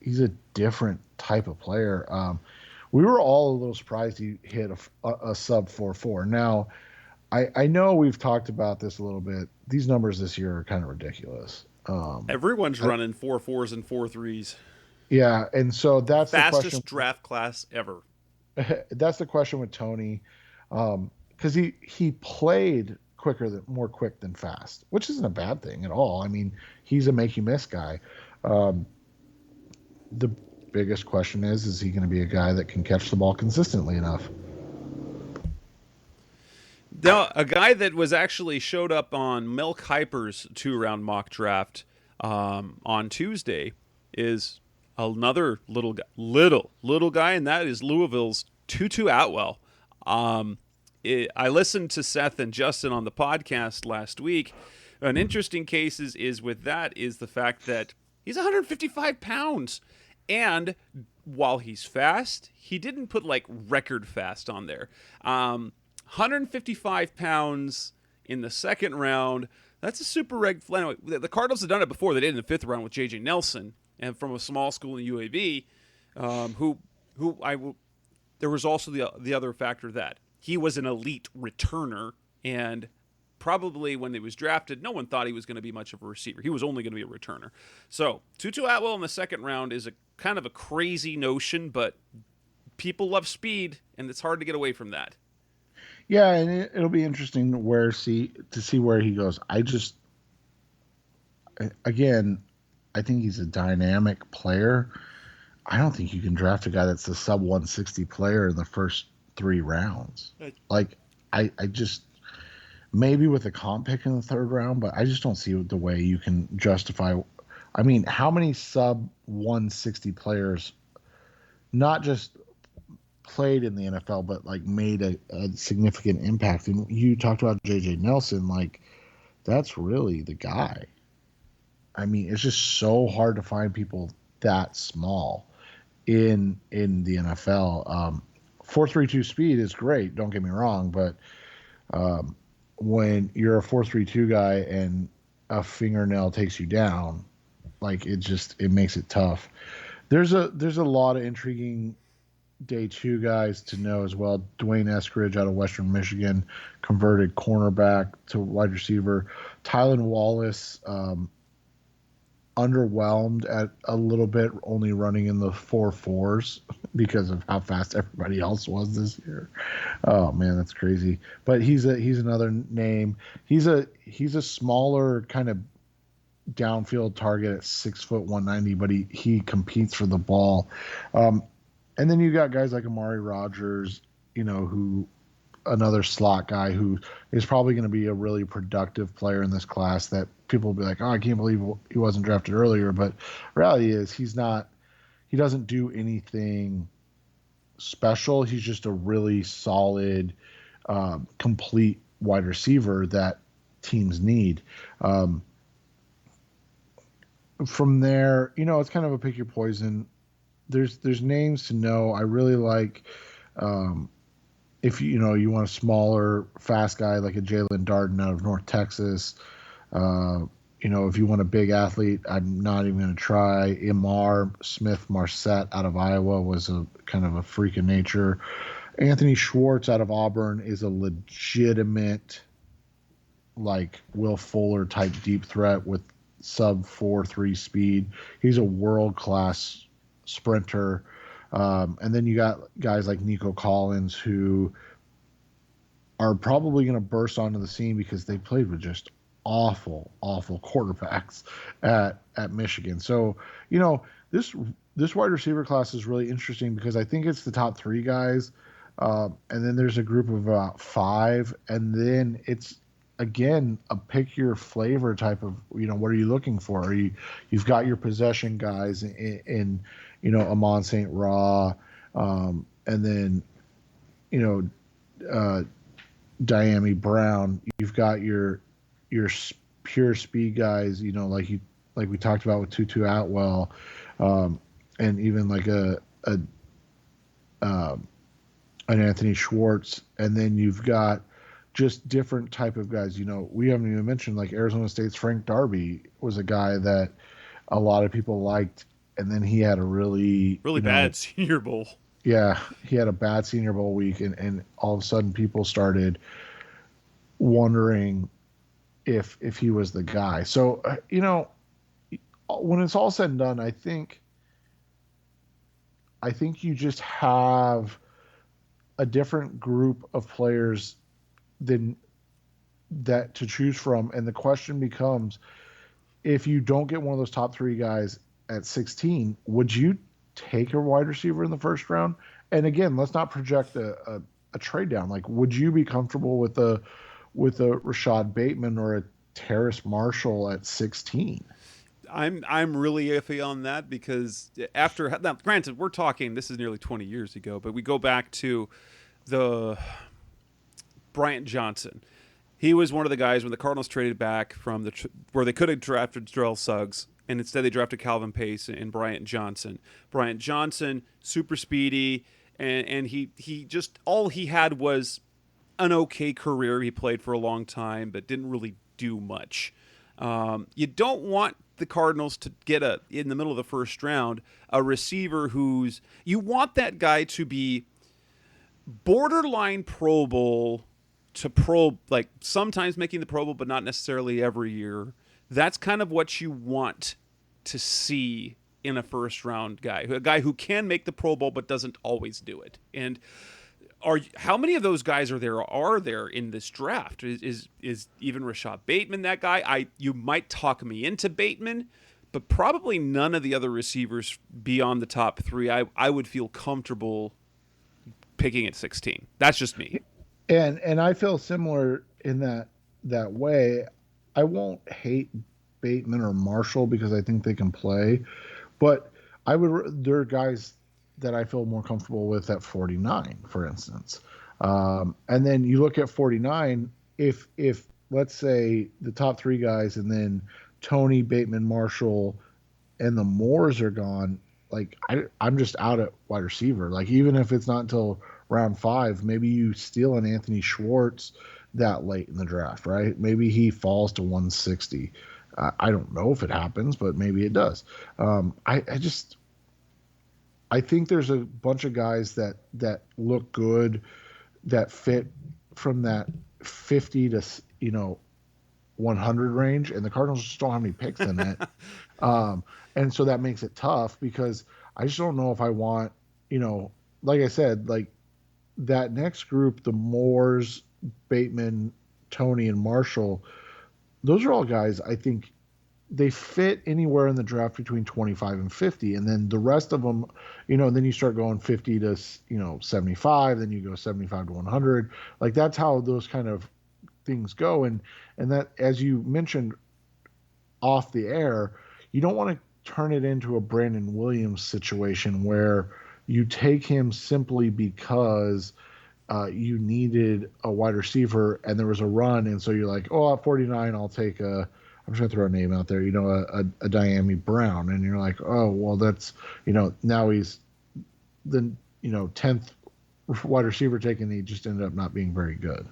he's a different type of player. We were all a little surprised he hit a sub 4.4. Now, I know we've talked about this a little bit. These numbers this year are kind of ridiculous. Everyone's running 4.4s and 4.3s. Yeah, and so that's fastest the question. Draft class ever. That's the question with Toney, because he played more quick than fast, which isn't a bad thing at all. I mean, he's a make you miss guy. The biggest question is he going to be a guy that can catch the ball consistently enough? Now, a guy that was actually showed up on Mel Kiper's 2-round mock draft on Tuesday is another little guy, and that is Louisville's Tutu Atwell. I listened to Seth and Justin on the podcast last week. An interesting case is with that is the fact that he's 155 pounds. And while he's fast, he didn't put like record fast on there. 155 pounds in the second round. That's a super reg. Anyway, the Cardinals have done it before. They did in the 5th round with J.J. Nelson, and from a small school in UAB, there was also the other factor that he was an elite returner, and probably when he was drafted, no one thought he was going to be much of a receiver. He was only going to be a returner. So Tutu Atwell in the second round is a kind of a crazy notion, but people love speed, and it's hard to get away from that. Yeah, and it'll be interesting to see where he goes. I think he's a dynamic player. I don't think you can draft a guy that's a sub 160 player in the first 3 rounds. Like, I just, maybe with a comp pick in the 3rd round, but I just don't see the way you can justify. I mean, how many sub 160 players, not just played in the NFL, but like made a significant impact? And you talked about J.J. Nelson, like that's really the guy. I mean, it's just so hard to find people that small in the NFL. 4.32 speed is great, don't get me wrong, but when you're a 4.32 guy and a fingernail takes you down, like it makes it tough. There's a lot of intriguing day 2 guys to know as well. Dwayne Eskridge out of Western Michigan, converted cornerback to wide receiver. Tylan Wallace, underwhelmed at a little bit, only running in the 4.4s because of how fast everybody else was this year. Oh man, that's crazy. But he's another name. He's a smaller kind of downfield target at 6'1", 190, but he competes for the ball. And then you got guys like Amari Rogers, who another slot guy who is probably going to be a really productive player in this class that people will be like, oh, I can't believe he wasn't drafted earlier. But reality is he doesn't do anything special. He's just a really solid, complete wide receiver that teams need. From there, it's kind of a pick your poison. There's names to know. I really like if you want a smaller, fast guy like a Jalen Darden out of North Texas. If you want a big athlete, I'm not even going to try. Imar Smith Marset out of Iowa was a kind of a freak of nature. Anthony Schwartz out of Auburn is a legitimate, like Will Fuller type deep threat with sub 4.3 speed. He's a world class sprinter. And then you got guys like Nico Collins who are probably going to burst onto the scene because they played with just awful quarterbacks at Michigan. So, this wide receiver class is really interesting because I think it's the top three guys. And then there's a group of about five. And then it's, again, a pick your flavor type of, what are you looking for? You've got your possession guys in Amon St. Ra, and then, Diami Brown. You've got your pure speed guys, like we talked about with Tutu Atwell, and even like an Anthony Schwartz, and then you've got just different type of guys. We haven't even mentioned like Arizona State's Frank Darby was a guy that a lot of people liked, and then he had a really bad Senior Bowl. Yeah, he had a bad Senior Bowl week, and all of a sudden people started wondering if he was the guy. So when it's all said and done, I think you just have a different group of players than that to choose from, and the question becomes, if you don't get one of those top three guys at 16, would you take a wide receiver in the first round? And again, let's not project a trade down. Like, would you be comfortable with a Rashad Bateman or a Terrace Marshall at 16? I'm really iffy on that because now, granted, we're talking, this is nearly 20 years ago, but we go back to the Bryant Johnson. He was one of the guys when the Cardinals traded back from where they could have drafted Darrell Suggs, and instead they drafted Calvin Pace and Bryant Johnson. Bryant Johnson, super speedy, and he just, all he had was an okay career. He played for a long time, but didn't really do much. You don't want the Cardinals to get in the middle of the first round, a receiver you want that guy to be borderline Pro Bowl to Pro, like sometimes making the Pro Bowl, but not necessarily every year. That's kind of what you want to see in a first round guy, a guy who can make the Pro Bowl but doesn't always do it. And how many of those guys are there in this draft? Is even Rashad Bateman that guy? You might talk me into Bateman, but probably none of the other receivers beyond the top three I would feel comfortable picking at 16. That's just me. And I feel similar in that way. I won't hate Bateman or Marshall because I think they can play, but there are guys that I feel more comfortable with at 49, for instance. And then you look at 49, if let's say the top three guys and then Tony, Bateman, Marshall, and the Moores are gone, like I'm just out at wide receiver. Like, even if it's not until round 5, maybe you steal an Anthony Schwartz that late in the draft, right? Maybe he falls to 160. I don't know if it happens, but maybe it does. I think there's a bunch of guys that look good, that fit from that 50 to 100 range, and the Cardinals just don't have any picks in it. And so that makes it tough because I just don't know if I want, like I said, like that next group, the Moores, Bateman, Tony, and Marshall, those are all guys I think they fit anywhere in the draft between 25 and 50, and then the rest of them, you know, then you start going 50 to 75, then you go 75 to 100. Like that's how those kind of things go, and that, as you mentioned off the air, you don't want to turn it into a Brandon Williams situation where you take him simply because you needed a wide receiver and there was a run, and so you're like, oh, at 49, I'll take a. I'm just gonna throw a name out there, a Diami Brown, and you're like, oh, well, that's now he's the 10th wide receiver taken. And he just ended up not being very good.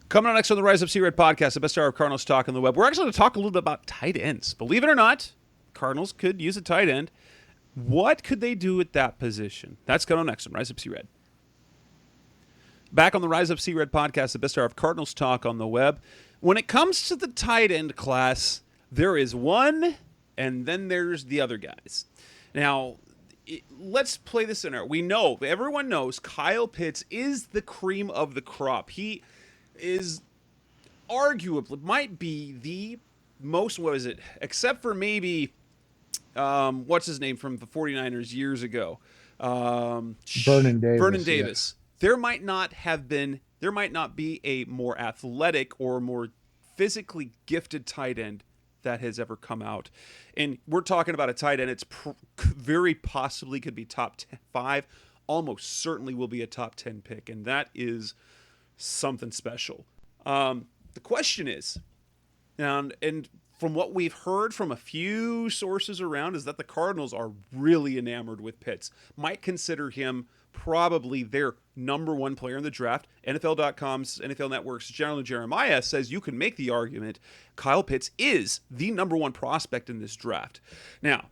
Coming on next on the Rise Up C Red podcast, the best hour of Cardinals talk on the web. We're actually going to talk a little bit about tight ends. Believe it or not, Cardinals could use a tight end. What could they do at that position? That's coming on next on Rise Up C Red. Back on the Rise Up C Red podcast, the best hour of Cardinals talk on the web. When it comes to the tight end class, there is one, and then there's the other guys. Now, let's play this scenario. We know, everyone knows, Kyle Pitts is the cream of the crop. He is arguably, might be the most, what is it, except for maybe, what's his name from the 49ers years ago? Vernon Davis. Yeah. There might not be a more athletic or more physically gifted tight end that has ever come out. And we're talking about a tight end. It's very possibly could be top 5, almost certainly will be a top 10 pick. And that is something special. The question is, and from what we've heard from a few sources around, is that the Cardinals are really enamored with Pitts. Might consider him probably their number one player in the draft. NFL.com's NFL Network's General Jeremiah says you can make the argument Kyle Pitts is the number one prospect in this draft. Now,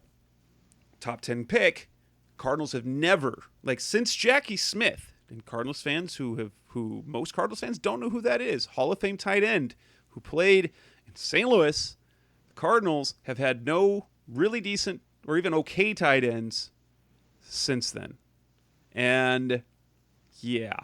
top 10 pick, Cardinals have never, since Jackie Smith, and Cardinals fans who most Cardinals fans don't know who that is, Hall of Fame tight end who played in St. Louis, the Cardinals have had no really decent or even okay tight ends since then. And yeah,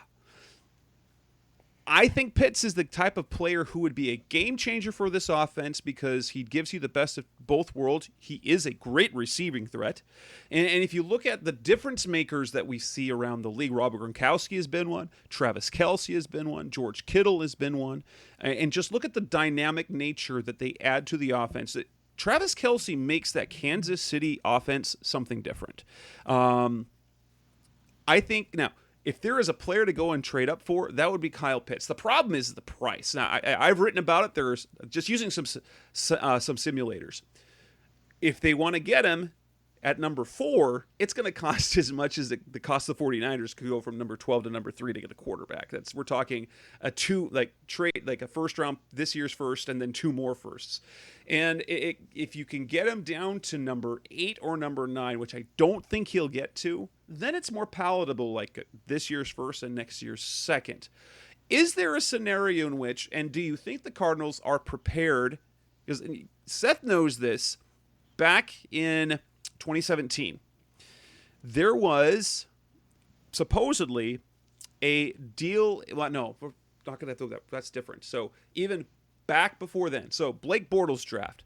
I think Pitts is the type of player who would be a game changer for this offense because he gives you the best of both worlds. He is a great receiving threat. And if you look at the difference makers that we see around the league, Robert Gronkowski has been one, Travis Kelce has been one, George Kittle has been one. And just look at the dynamic nature that they add to the offense. Travis Kelce makes that Kansas City offense something different. I think, now, if there is a player to go and trade up for, that would be Kyle Pitts. The problem is the price. Now, I've written about it. There's just using some simulators. If they want to get him at number 4, it's going to cost as much as the cost of the 49ers could go from number 12 to number 3 to get a quarterback. We're talking a trade, like a first round, this year's first, and then 2 more firsts. And if you can get him down to number 8 or number 9, which I don't think he'll get to, then it's more palatable, like this year's first and next year's second. Is there a scenario in which, and do you think the Cardinals are prepared? Because Seth knows this. Back in 2017, there was supposedly a deal. Well, no, we're not going to do that. That's different. So even back before then, so Blake Bortles draft,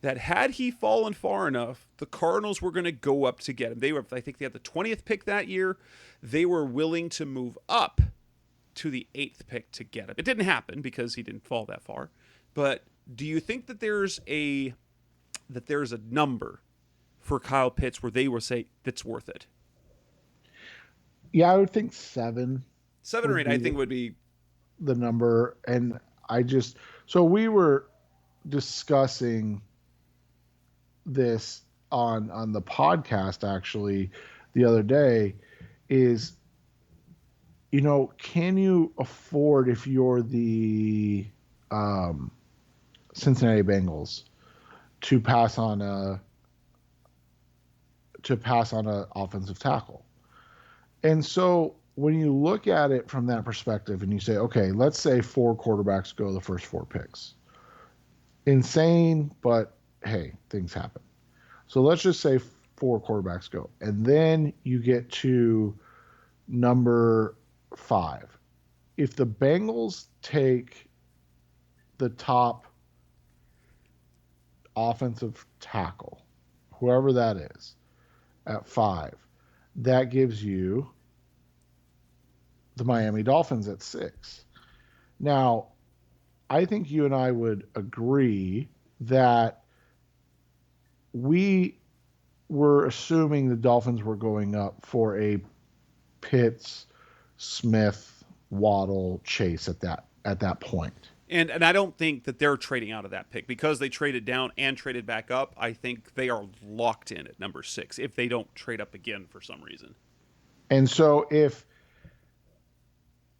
that had he fallen far enough, the Cardinals were going to go up to get him. I think they had the 20th pick that year. They were willing to move up to the 8th pick to get him. It didn't happen because he didn't fall that far. But do you think that there's a number for Kyle Pitts where they will say that's worth it? Yeah, I would think 7. 7 or 8, I think, would be the number. And so we were discussing this on the podcast actually the other day, is, can you afford, if you're the Cincinnati Bengals, to pass on a offensive tackle? And so when you look at it from that perspective and you say, okay, let's say 4 quarterbacks go the first 4 picks. Insane, but hey, things happen. So let's just say 4 quarterbacks go. And then you get to number 5. If the Bengals take the top offensive tackle, whoever that is, at 5, that gives you the Miami Dolphins at 6. Now, I think you and I would agree that we were assuming the Dolphins were going up for a Pitts, Smith, Waddle, Chase at that point. And I don't think that they're trading out of that pick because they traded down and traded back up. I think they are locked in at number 6 if they don't trade up again for some reason. And so if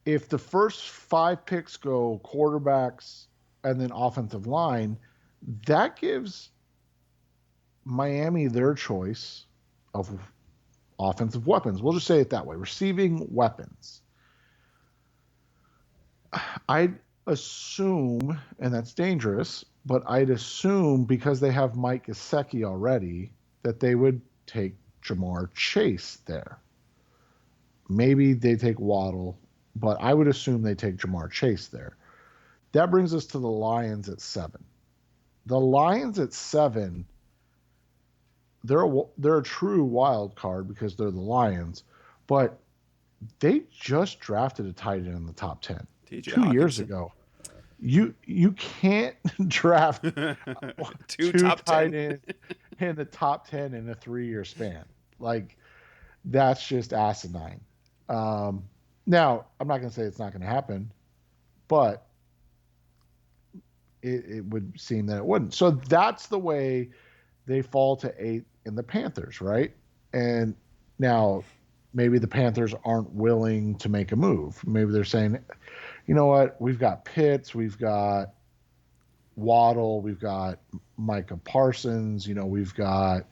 the first 5 picks go quarterbacks and then offensive line, that gives Miami their choice of offensive weapons. We'll just say it that way, receiving weapons. I'd assume, and that's dangerous, but I'd assume because they have Mike Gesicki already that they would take Jamar Chase there. Maybe they take Waddle, but I would assume they take Jamar Chase there. That brings us to the Lions at 7. The Lions at 7, they're a true wild card because they're the Lions, but they just drafted a tight end in the top 10 2 years ago. You can't draft two tight ends in the top 10 in a 3-year span. Like, that's just asinine. Now, I'm not going to say it's not going to happen, but it would seem that it wouldn't. So that's the way they fall to 8 in the Panthers, right? And now maybe the Panthers aren't willing to make a move. Maybe they're saying, you know what, we've got Pitts, we've got Waddle, we've got Micah Parsons, we've got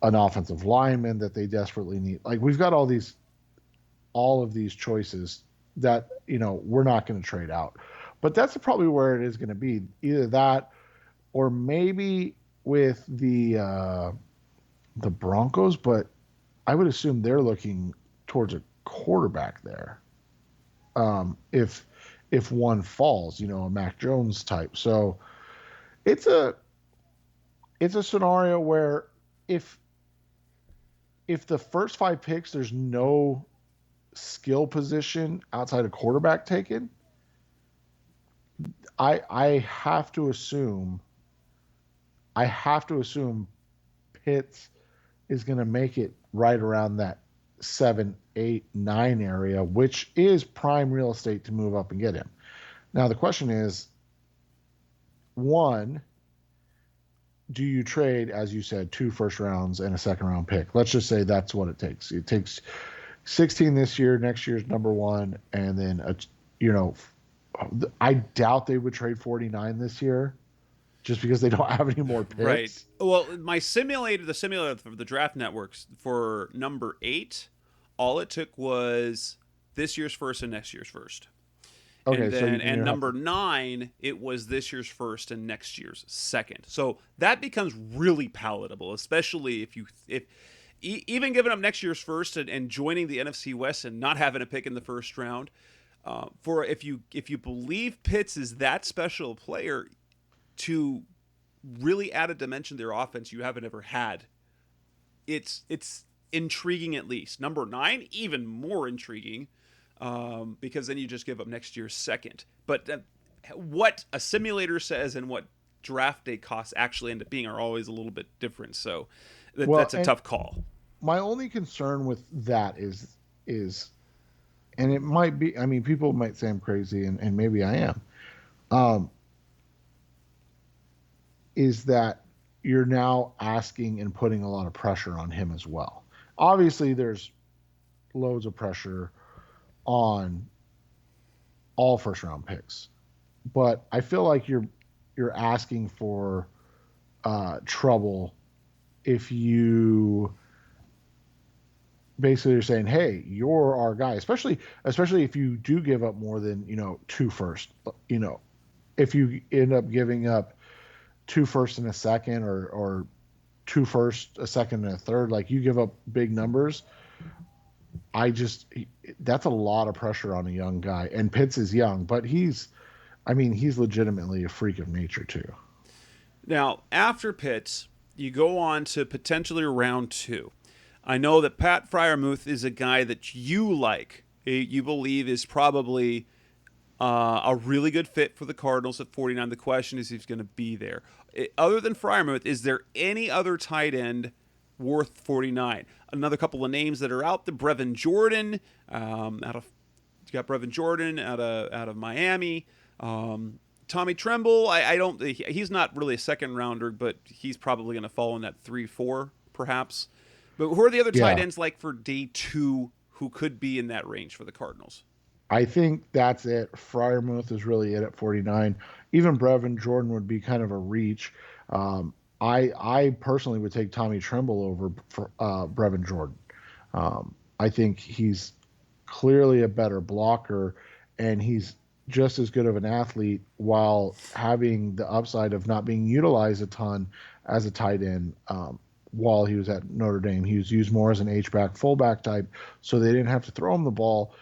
an offensive lineman that they desperately need. Like, we've got all of these choices that, we're not going to trade out. But that's probably where it is going to be. Either that or maybe with the Broncos, but I would assume they're looking towards a quarterback there. If one falls, a Mac Jones type. So it's a scenario where if the first 5 picks, there's no skill position outside of quarterback taken, I have to assume Pitts is going to make it right around that 7, 8, 9 area, which is prime real estate to move up and get him. Now the question is, 1, do you trade, as you said, 2 first rounds and a second round pick? Let's just say that's what it takes. It takes 16 this year, next year's number 1, and then I doubt they would trade 49 this year, just because they don't have any more picks. Right. Well, the simulator for the Draft Networks for number 8, all it took was this year's first and next year's first. Okay, and number 9, it was this year's first and next year's second. So that becomes really palatable, especially if even giving up next year's first and joining the NFC West and not having a pick in the first round. For if you believe Pitts is that special player to really add a dimension to their offense you haven't ever had, it's intriguing. At least number 9, even more intriguing, because then you just give up next year's second. But what a simulator says and what draft day costs actually end up being are always a little bit different. So that's a tough call. My only concern with that is, and it might be, people might say I'm crazy, and maybe I am, is that you're now asking and putting a lot of pressure on him as well. Obviously, there's loads of pressure on all first round picks, but I feel like you're asking for trouble if you basically are saying, hey, you're our guy, especially if you do give up more than 2 first. If you end up giving up 2 first and a second, or 2 first, a second, and a third, like, you give up big numbers. That's a lot of pressure on a young guy. And Pitts is young, but he's legitimately a freak of nature too. Now, after Pitts, you go on to potentially round 2. I know that Pat Fryermuth is a guy that you like. You believe is probably a really good fit for the Cardinals at 49. The question is if he's going to be there. Other than Fryermuth, is there any other tight end worth 49? Another couple of names that are out there: Brevin Jordan, you got Brevin Jordan out of Miami. Tommy Tremble, I don't. He's not really a second rounder, but he's probably going to fall in that 3-4 perhaps. But who are the other tight ends like for day 2 who could be in that range for the Cardinals? I think that's it. Fryermuth is really it at 49. Even Brevin Jordan would be kind of a reach. I personally would take Tommy Tremble over Brevin Jordan. I think he's clearly a better blocker, and he's just as good of an athlete while having the upside of not being utilized a ton as a tight end. While he was at Notre Dame, he was used more as an H-back, fullback type, so they didn't have to throw him the ball.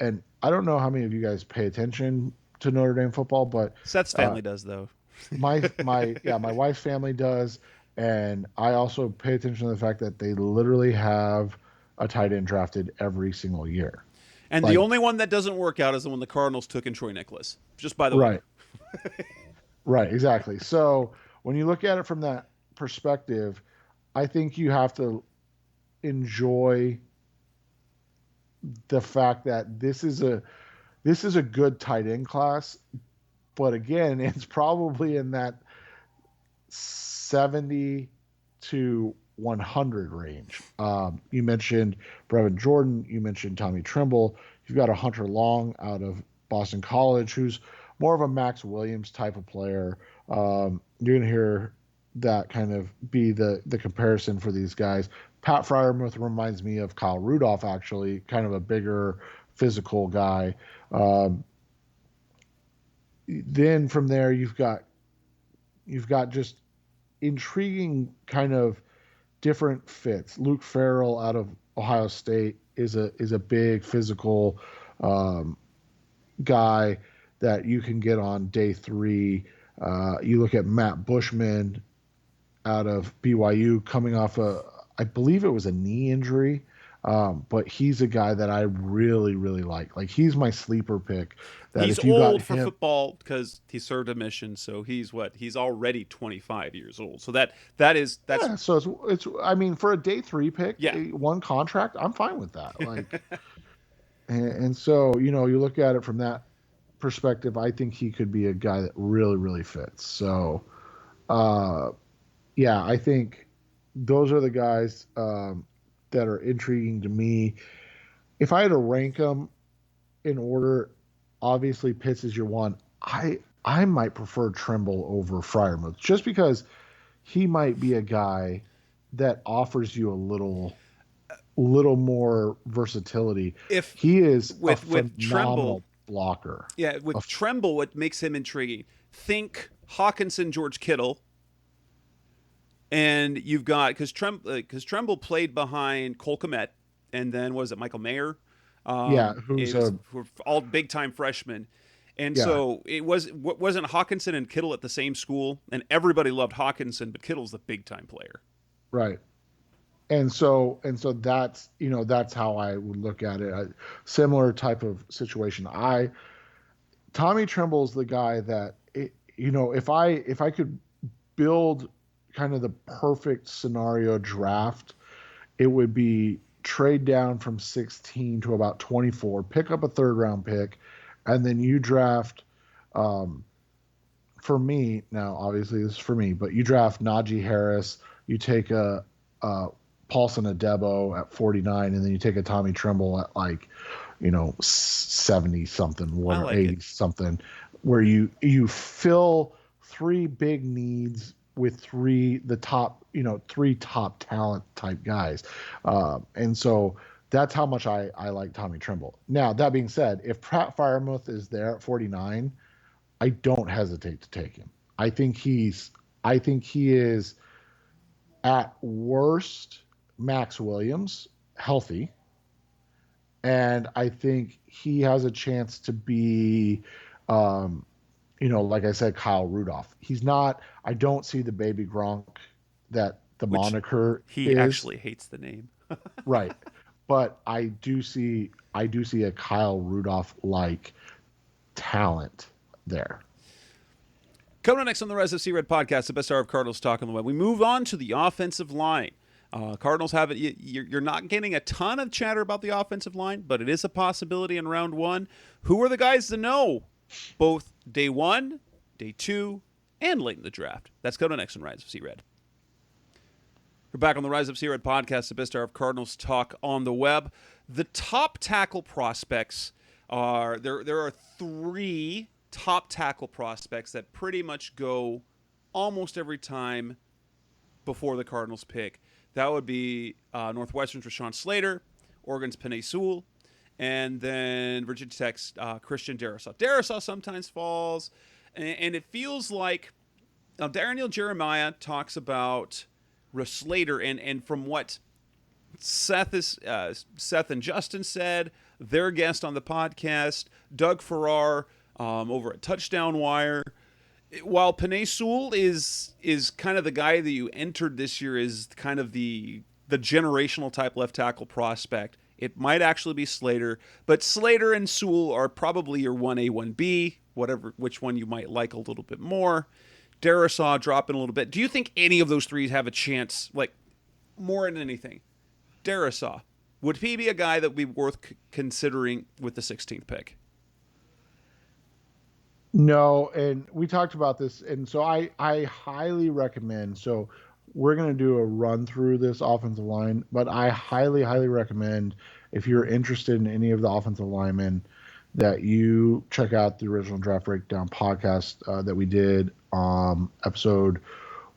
And I don't know how many of you guys pay attention to Notre Dame football, but Seth's family does, though. my wife's family does, and I also pay attention to the fact that they literally have a tight end drafted every single year. And the only one that doesn't work out is the one the Cardinals took in Troy Nicholas. Just by the way. Right, exactly. So when you look at it from that perspective, I think you have to enjoy the fact that this is a good tight end class, but again, it's probably in that 70 to 100 range. You mentioned Brevin Jordan, you mentioned Tommy Tremble. You've got a Hunter Long out of Boston College, who's more of a Max Williams type of player. You're going to hear that kind of be the comparison for these guys. Pat Fryermuth reminds me of Kyle Rudolph, actually, kind of a bigger physical guy. Then from there, you've got just intriguing kind of different fits. Luke Farrell out of Ohio State is a big physical guy that you can get on day 3. You look at Matt Bushman out of BYU coming off I believe it was a knee injury, but he's a guy that I really, really like. Like, he's my sleeper pick. That he's if you old got for him, football because he served a mission, so he's already 25 years old. So that's yeah. So it's I mean, for a day 3 pick, yeah. one contract, I'm fine with that. Like, and so you look at it from that perspective. I think he could be a guy that really, really fits. So, yeah, I think those are the guys that are intriguing to me. If I had to rank them in order, obviously Pitts is your one. I might prefer Tremble over Fryermuth just because he might be a guy that offers you a little more versatility. If he is with phenomenal Tremble blocker. Yeah, with Tremble, what makes him intriguing? Think Hawkinson, George Kittle. And you've got because Tremble played behind Cole Kmet, and then was it Michael Mayer? Who's all big time freshmen, and Yeah. so wasn't Hawkinson and Kittle at the same school, and everybody loved Hawkinson, but Kittle's the big time player, right? And so that's how I would look at it. A similar type of situation. Tommy Tremble's the guy that if I could build kind of the perfect scenario draft, it would be trade down from 16 to about 24, pick up a 3rd round pick, and then you draft. For me now, obviously this is for me, but you draft Najee Harris, you take a Paulson Adebo at 49, and then you take a Tommy Tremble at 70 something, whatever, 80 something, where you fill 3 big needs with 3 top talent type guys. And so that's how much I like Tommy Tremble. Now, that being said, if Pat Fryermuth is there at 49, I don't hesitate to take him. I think he is at worst Max Williams healthy. And I think he has a chance to be like I said, Kyle Rudolph. He's not. I don't see the baby Gronk that the Which moniker he is. actually hates the name. Right. But I do see a Kyle Rudolph like talent there. Coming up next on the Rise of Sea Red podcast, the best hour of Cardinals talk on the web. We move on to the offensive line. Cardinals have it. You're not getting a ton of chatter about the offensive line, but it is a possibility in round one. Who are the guys to know, both day one, day two, and late in the draft? That's coming next on Rise of Sea Red. We're back on the Rise of Sea Red podcast, the best hour of Cardinals talk on the web. The top tackle prospects are there are three top tackle prospects that pretty much go almost every time before the Cardinals pick. That would be Northwestern's Rashawn Slater, Oregon's Penei Sewell, and then Virginia Tech's Christian Darrisaw. Darrisaw sometimes falls, and it feels like Daniel Jeremiah talks about Slater, and from what Seth and Justin said, their guest on the podcast, Doug Farrar over at Touchdown Wire. While Penei Sewell is kind of the guy that you entered this year is kind of the generational type left tackle prospect, it might actually be Slater. But Slater and Sewell are probably your 1A, 1B, which one you might like a little bit more. Darrisaw dropping a little bit. Do you think any of those three have a chance, like more than anything? Darrisaw, would he be a guy that would be worth considering with the 16th pick? No, and we talked about this, and so I highly recommend. So we're going to do a run through this offensive line, but I highly recommend, if you're interested in any of the offensive linemen, that you check out the original Draft Breakdown podcast that we did, episode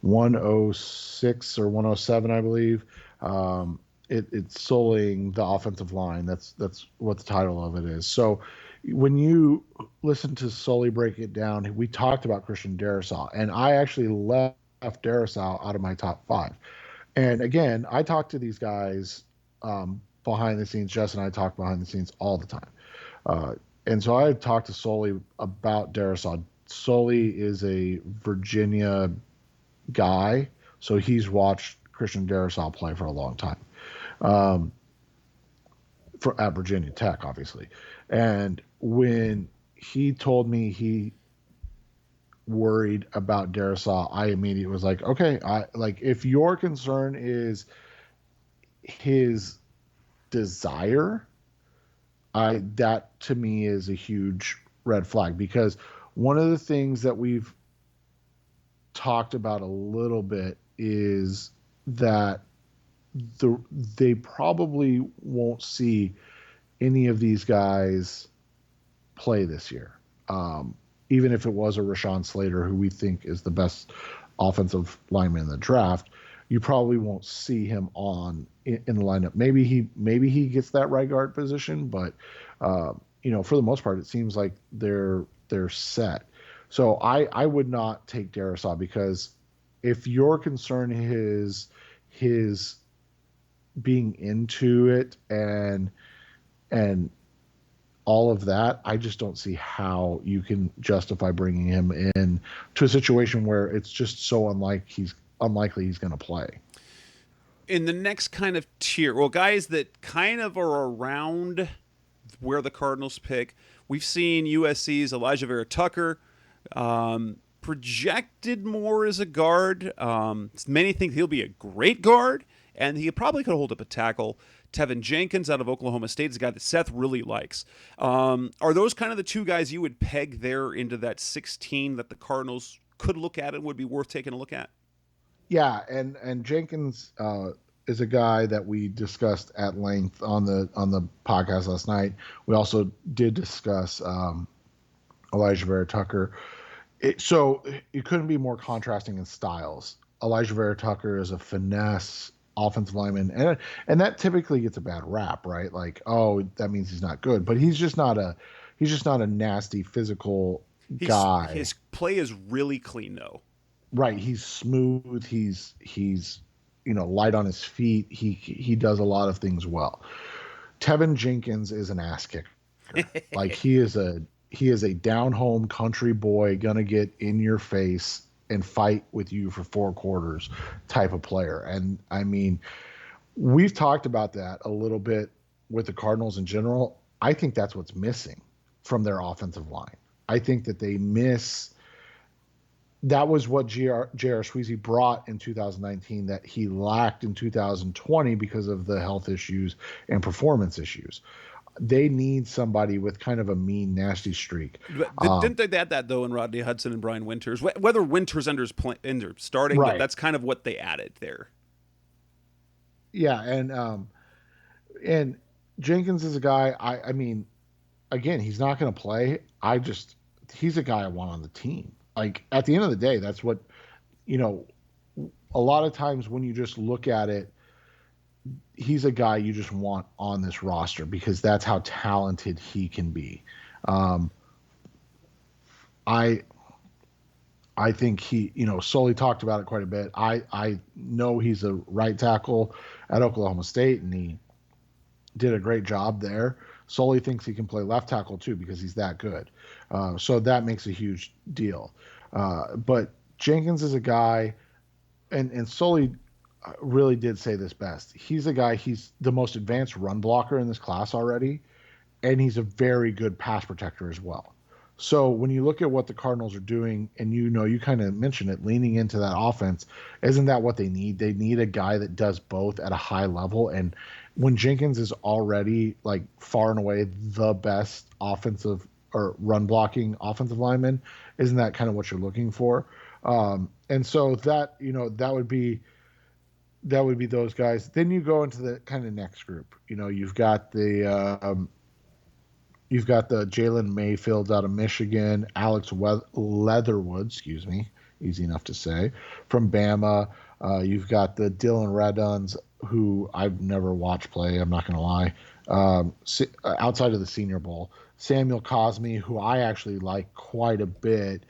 106 or 107, I believe. It's Souling the offensive line. That's what the title of it is. So when you listen to Sully break it down, we talked about Christian Darrisaw, and I actually left Darrisaw out of my top 5. And again, I talk to these guys behind the scenes. Jess and I talk behind the scenes all the time. And so I talked to Sully about Darrisaw. Sully is a Virginia guy, so he's watched Christian Darrisaw play for a long time. At Virginia Tech, obviously. And when he told me he worried about Darrisaw, I immediately was like, okay, if your concern is his desire, that to me is a huge red flag, because one of the things that we've talked about a little bit is that they probably won't see any of these guys play this year. Even if it was a Rashawn Slater, who we think is the best offensive lineman in the draft, you probably won't see him in the lineup. Maybe he gets that right guard position, but for the most part, it seems like they're set. So I would not take Darrisaw, because if your concern is his being into it and all of that, I just don't see how you can justify bringing him in to a situation where it's just so unlikely he's going to play. In the next kind of tier, well, guys that kind of are around where the Cardinals pick, we've seen USC's Elijah Vera Tucker projected more as a guard. Many think he'll be a great guard, and he probably could hold up a tackle. Tevin Jenkins out of Oklahoma State is a guy that Seth really likes. Are those kind of the two guys you would peg there into that 16 that the Cardinals could look at and would be worth taking a look at? Yeah, and Jenkins is a guy that we discussed at length on the podcast last night. We also did discuss Elijah Vera Tucker. So it couldn't be more contrasting in styles. Elijah Vera Tucker is a finesse offensive lineman, and that typically gets a bad rap, right? Like, oh, that means he's not good, but he's just not a nasty physical guy. His play is really clean, though. Right, he's smooth. He's light on his feet. He does a lot of things well. Tevin Jenkins is an ass kicker. Like, he is a he is a down home country boy, gonna get in your face and fight with you for 4 quarters type of player. And I mean, we've talked about that a little bit with the Cardinals in general. I think that's what's missing from their offensive line. I think that they miss. That was what J.R. Sweezy brought in 2019 that he lacked in 2020 because of the health issues and performance issues. They need somebody with kind of a mean, nasty streak. Didn't they add that though in Rodney Hudson and Brian Winters? Whether Winters enters starting, but Right. that's kind of what they added there. Yeah, and Jenkins is a guy. I mean, again, he's not going to play. He's a guy I want on the team. Like at the end of the day, that's what you know. A lot of times when you just look at it, he's a guy you just want on this roster because that's how talented he can be. Um, I I think Sully talked about it quite a bit. I know he's a right tackle at Oklahoma State, and he did a great job there. Sully thinks he can play left tackle too because he's that good. So that makes a huge deal. But Jenkins is a guy, and Sully really did say this best. He's a guy, he's the most advanced run blocker in this class already, and he's a very good pass protector as well. So when you look at what the Cardinals are doing, and you kind of mentioned it, leaning into that offense, isn't that what they need? They need a guy that does both at a high level. And when Jenkins is already like far and away the best offensive or run blocking offensive lineman, isn't that kind of what you're looking for? And so that would be those guys. Then you go into the kind of next group. You've got the Jalen Mayfields out of Michigan, Alex Leatherwood, excuse me, easy enough to say, from Bama. You've got the Dylan Reduns, who I've never watched play, I'm not going to lie, outside of the Senior Bowl. Samuel Cosme, who I actually like quite a bit,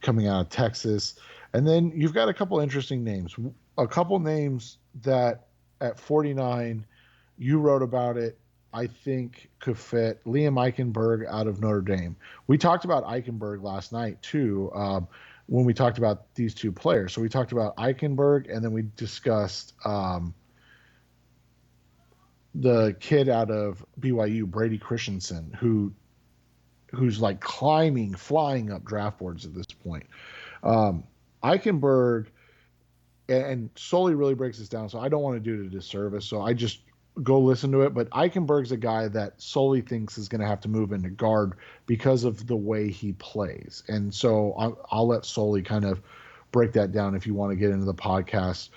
coming out of Texas. And then you've got a couple interesting names. A couple names that at 49, you wrote about it, I think could fit. Liam Eichenberg out of Notre Dame. We talked about Eichenberg last night too, when we talked about these two players. So we talked about Eichenberg, and then we discussed the kid out of BYU, Brady Christensen, who's like flying up draft boards at this point. Eichenberg, and Sully really breaks this down, so I don't want to do it a disservice. So I just go listen to it. But Eichenberg's a guy that Sully thinks is going to have to move into guard because of the way he plays. And so I'll let Sully kind of break that down if you want to get into the podcast.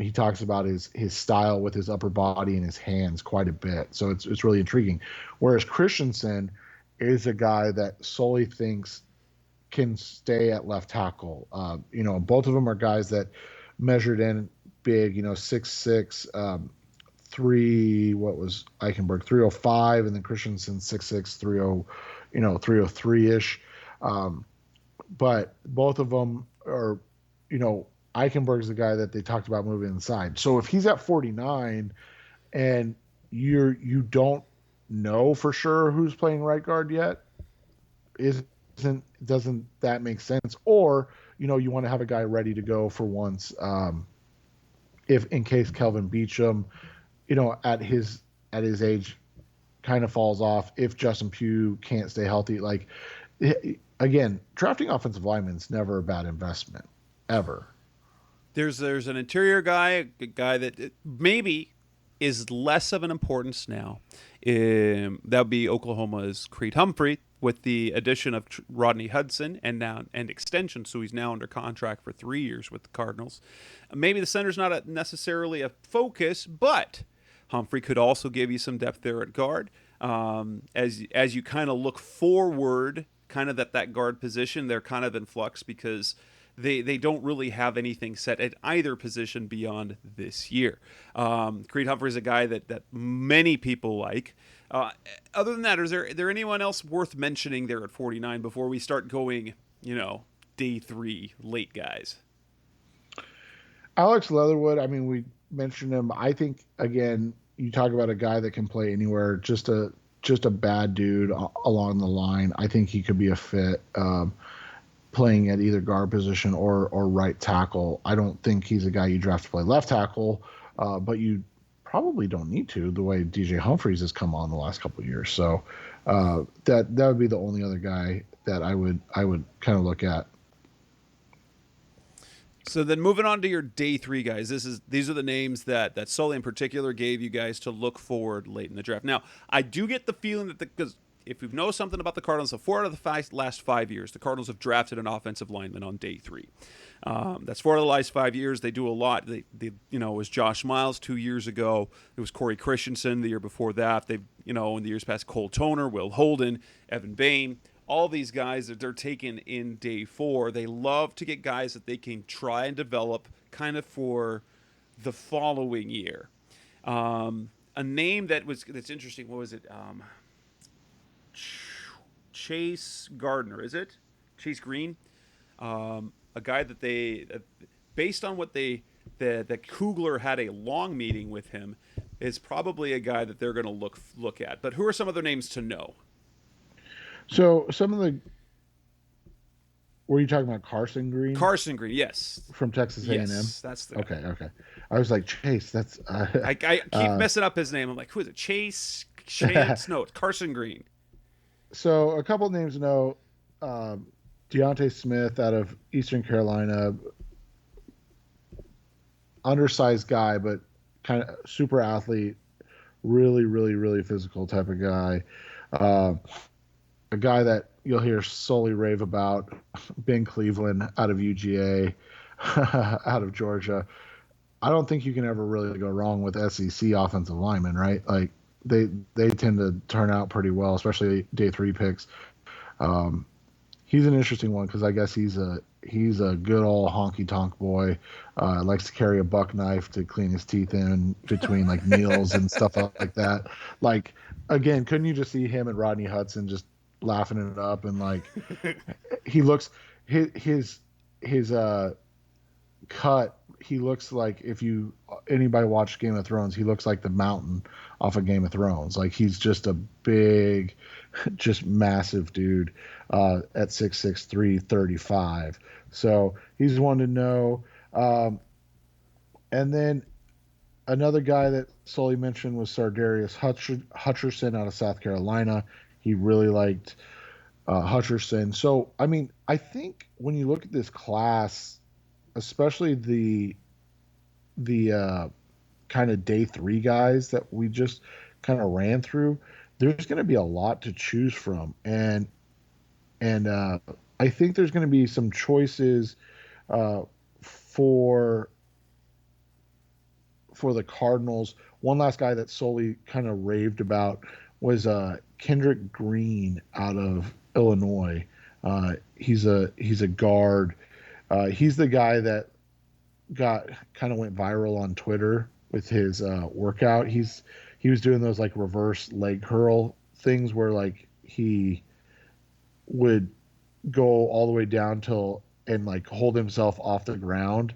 He talks about his style with his upper body and his hands quite a bit. So it's really intriguing. Whereas Christensen is a guy that Sully thinks can stay at left tackle. Both of them are guys that measured in big, 6'6", what was Eichenberg, 305, and then Christensen 6'6", 303-ish. But both of them are, Eichenberg's the guy that they talked about moving inside. So if he's at 49 and you don't know for sure who's playing right guard yet, doesn't that make sense? Or, you want to have a guy ready to go for once, if in case Kelvin Beachum, at his age kind of falls off, if Justin Pugh can't stay healthy. Like, again, drafting offensive linemen is never a bad investment, ever. There's an interior guy, a guy that maybe is less of an importance now. That would be Oklahoma's Creed Humphrey, with the addition of Rodney Hudson and extension, so he's now under contract for 3 years with the Cardinals. Maybe the center's not necessarily a focus, but Humphrey could also give you some depth there at guard. As you kind of look forward, kind of that guard position, they're kind of in flux because they don't really have anything set at either position beyond this year. Creed Humphrey is a guy that many people like. Other than that, is there anyone else worth mentioning there at 49 before we start going, day 3 late guys? Alex Leatherwood, I mean, we mentioned him. I think, again, you talk about a guy that can play anywhere, just a just a bad dude along the line. I think he could be a fit playing at either guard position or right tackle. I don't think he's a guy you draft to play left tackle, but you probably don't need to the way DJ Humphries has come on the last couple of years. So that would be the only other guy that I would kind of look at. So then moving on to your day 3 guys, these are the names that Sully in particular gave you guys to look forward late in the draft. Now, I do get the feeling that because if you know something about the Cardinals, so 4 out of the last 5 years, the Cardinals have drafted an offensive lineman on day 3. That's 4 out of the last 5 years. They do a lot. They it was Josh Miles 2 years ago. It was Corey Christensen the year before that. They've in the years past, Cole Toner, Will Holden, Evan Bain. All these guys that they're taking in day 4, they love to get guys that they can try and develop kind of for the following year. A name that's interesting. What was it? Chase Gardner, is it? Chase Green, a guy that they, based on what that Kugler had a long meeting with him, is probably a guy that they're going to look at. But who are some other names to know? So some of the, were you talking about Carson Green? Carson Green, yes, from Texas A&M. Yes, that's the guy. Okay. I was like Chase. That's I keep messing up his name. I'm like, who is it? Chase? No, it's Carson Green. So a couple of names to know: Deontay Smith out of Eastern Carolina, undersized guy, but kind of super athlete, really, really, really physical type of guy. A guy that you'll hear Sully rave about, Ben Cleveland out of UGA, out of Georgia. I don't think you can ever really go wrong with SEC offensive linemen, right? Like they tend to turn out pretty well, especially day 3 picks. He's an interesting one because I guess he's a good old honky tonk boy. Likes to carry a buck knife to clean his teeth in between like meals and stuff like that. Like again, couldn't you just see him and Rodney Hudson just laughing it up? And like he looks his cut, he looks like, if anybody watched Game of Thrones, he looks like the mountain off of Game of Thrones. Like he's just a big, just massive dude at 6'6", 335. So he's one to know. And then another guy that Sully mentioned was Sardarius Hutcherson out of South Carolina. He really liked Hutcherson. So, I mean, I think when you look at this class, especially the kind of day 3 guys that we just kind of ran through, there's going to be a lot to choose from. And I think there's going to be some choices for the Cardinals. One last guy that Sully kind of raved about was Kendrick Green out of Illinois. He's a guard. He's the guy that went viral on Twitter with his workout. He was doing those like reverse leg curl things where like he would go all the way down and like hold himself off the ground,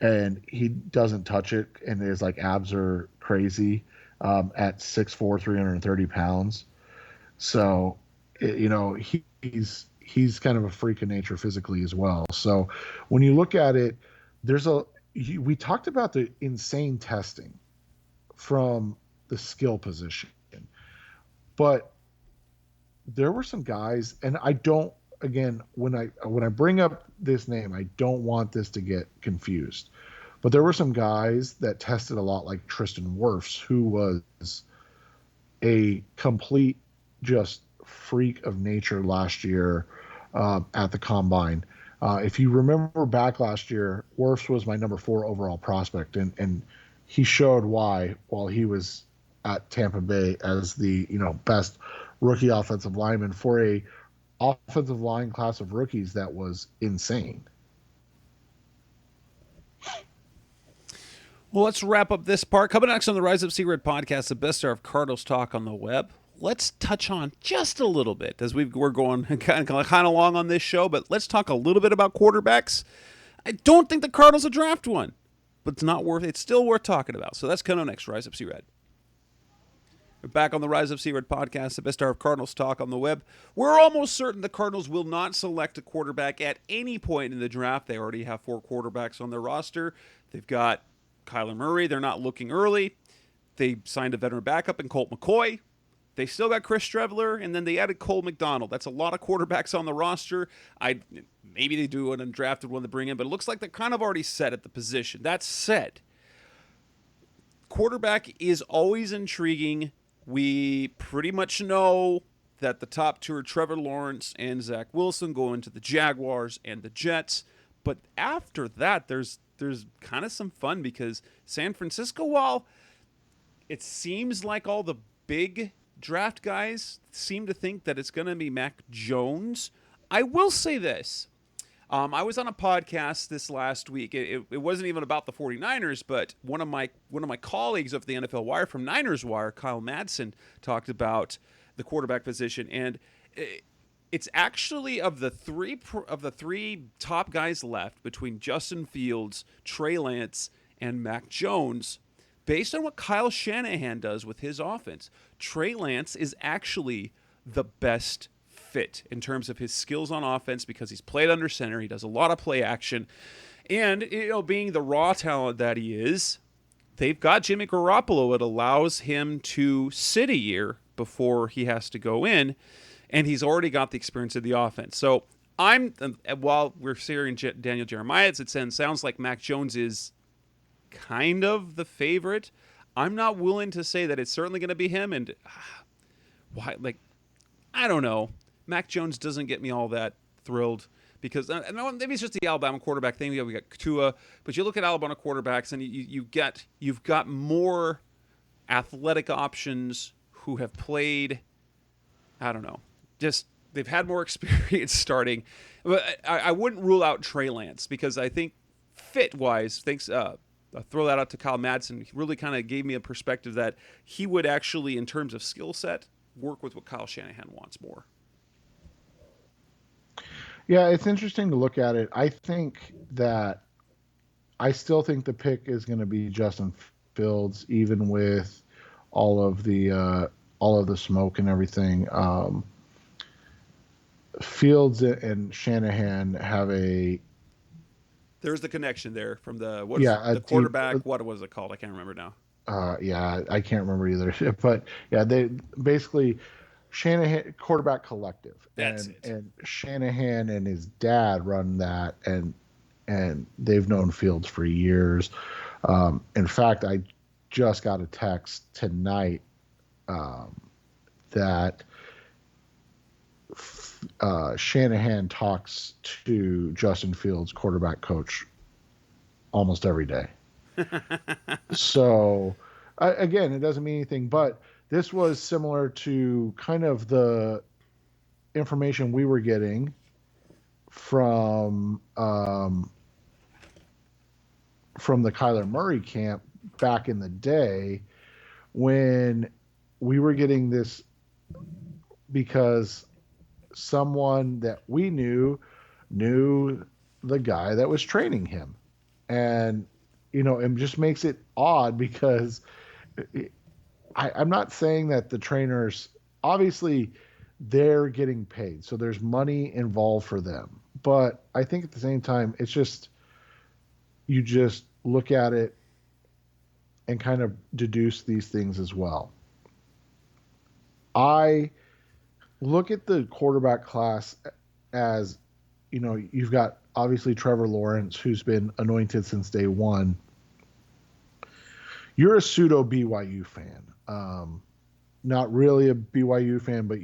and he doesn't touch it, and his like abs are crazy at 6'4", 330 pounds. So he's kind of a freak of nature physically as well. So when you look at it, we talked about the insane testing from the skill position, but there were some guys, and when I bring up this name, I don't want this to get confused, but there were some guys that tested a lot like Tristan Wirfs, who was a complete just freak of nature last year at the combine. If you remember back last year, Wirfs was my number 4 overall prospect, and he showed why while he was at Tampa Bay as the best rookie offensive lineman for a offensive line class of rookies that was insane. Well, let's wrap up this part. Coming next on the Rise Up Sea Red podcast, the best hour of Cardinals talk on the web. Let's touch on just a little bit as we're going kind of long on this show, but let's talk a little bit about quarterbacks. I don't think the Cardinals will draft one, but it's still worth talking about. So that's coming up next, Rise Up Sea Red. We're back on the Rise of Sea Red podcast, the best hour of Cardinals talk on the web. We're almost certain the Cardinals will not select a quarterback at any point in the draft. They already have 4 quarterbacks on their roster. They've got Kyler Murray. They're not looking early. They signed a veteran backup in Colt McCoy. They still got Chris Streveler, and then they added Cole McDonald. That's a lot of quarterbacks on the roster. Maybe they do an undrafted one to bring in, but it looks like they're kind of already set at the position. That said, quarterback is always intriguing. We pretty much know that the top 2 are Trevor Lawrence and Zach Wilson going to the Jaguars and the Jets. But after that, there's kind of some fun because San Francisco, while it seems like all the big draft guys seem to think that it's going to be Mac Jones, I will say this. I was on a podcast this last week. It wasn't even about the 49ers, but one of my colleagues of the NFL Wire from Niners Wire, Kyle Madsen, talked about the quarterback position, and it's actually of the three top guys left between Justin Fields, Trey Lance, and Mac Jones. Based on what Kyle Shanahan does with his offense, Trey Lance is actually the best fit in terms of his skills on offense because he's played under center. He does a lot of play action. And, being the raw talent that he is, they've got Jimmy Garoppolo. It allows him to sit a year before he has to go in, and he's already got the experience of the offense. So while we're hearing Daniel Jeremiah, it sounds like Mac Jones is kind of the favorite. I'm not willing to say that it's certainly going to be him, and why? I don't know. Mac Jones doesn't get me all that thrilled because maybe it's just the Alabama quarterback thing. We got Tua, but you look at Alabama quarterbacks and you've got more athletic options who have played. I don't know, just they've had more experience starting. But I wouldn't rule out Trey Lance because I think fit wise, thanks. I'll throw that out to Kyle Madsen. He really kind of gave me a perspective that he would actually, in terms of skill set, work with what Kyle Shanahan wants more. Yeah, it's interesting to look at it. I still think the pick is going to be Justin Fields, even with all of the smoke and everything. Fields and Shanahan have there's the connection there from the quarterback. What was it called? I can't remember now. I can't remember either. But yeah, they basically Shanahan quarterback collective. That's it. And Shanahan and his dad run that, and they've known Fields for years. In fact, I just got a text tonight that Shanahan talks to Justin Fields, quarterback coach, almost every day. So, again, it doesn't mean anything, but this was similar to kind of the information we were getting from the Kyler Murray camp back in the day when we were getting this because someone that we knew the guy that was training him. And, it just makes it odd because I'm not saying that the trainers, obviously they're getting paid, so there's money involved for them. But I think at the same time, it's just, you just look at it and kind of deduce these things as well. I look at the quarterback class as, you've got obviously Trevor Lawrence, who's been anointed since day one. You're a pseudo BYU fan. Not really a BYU fan, but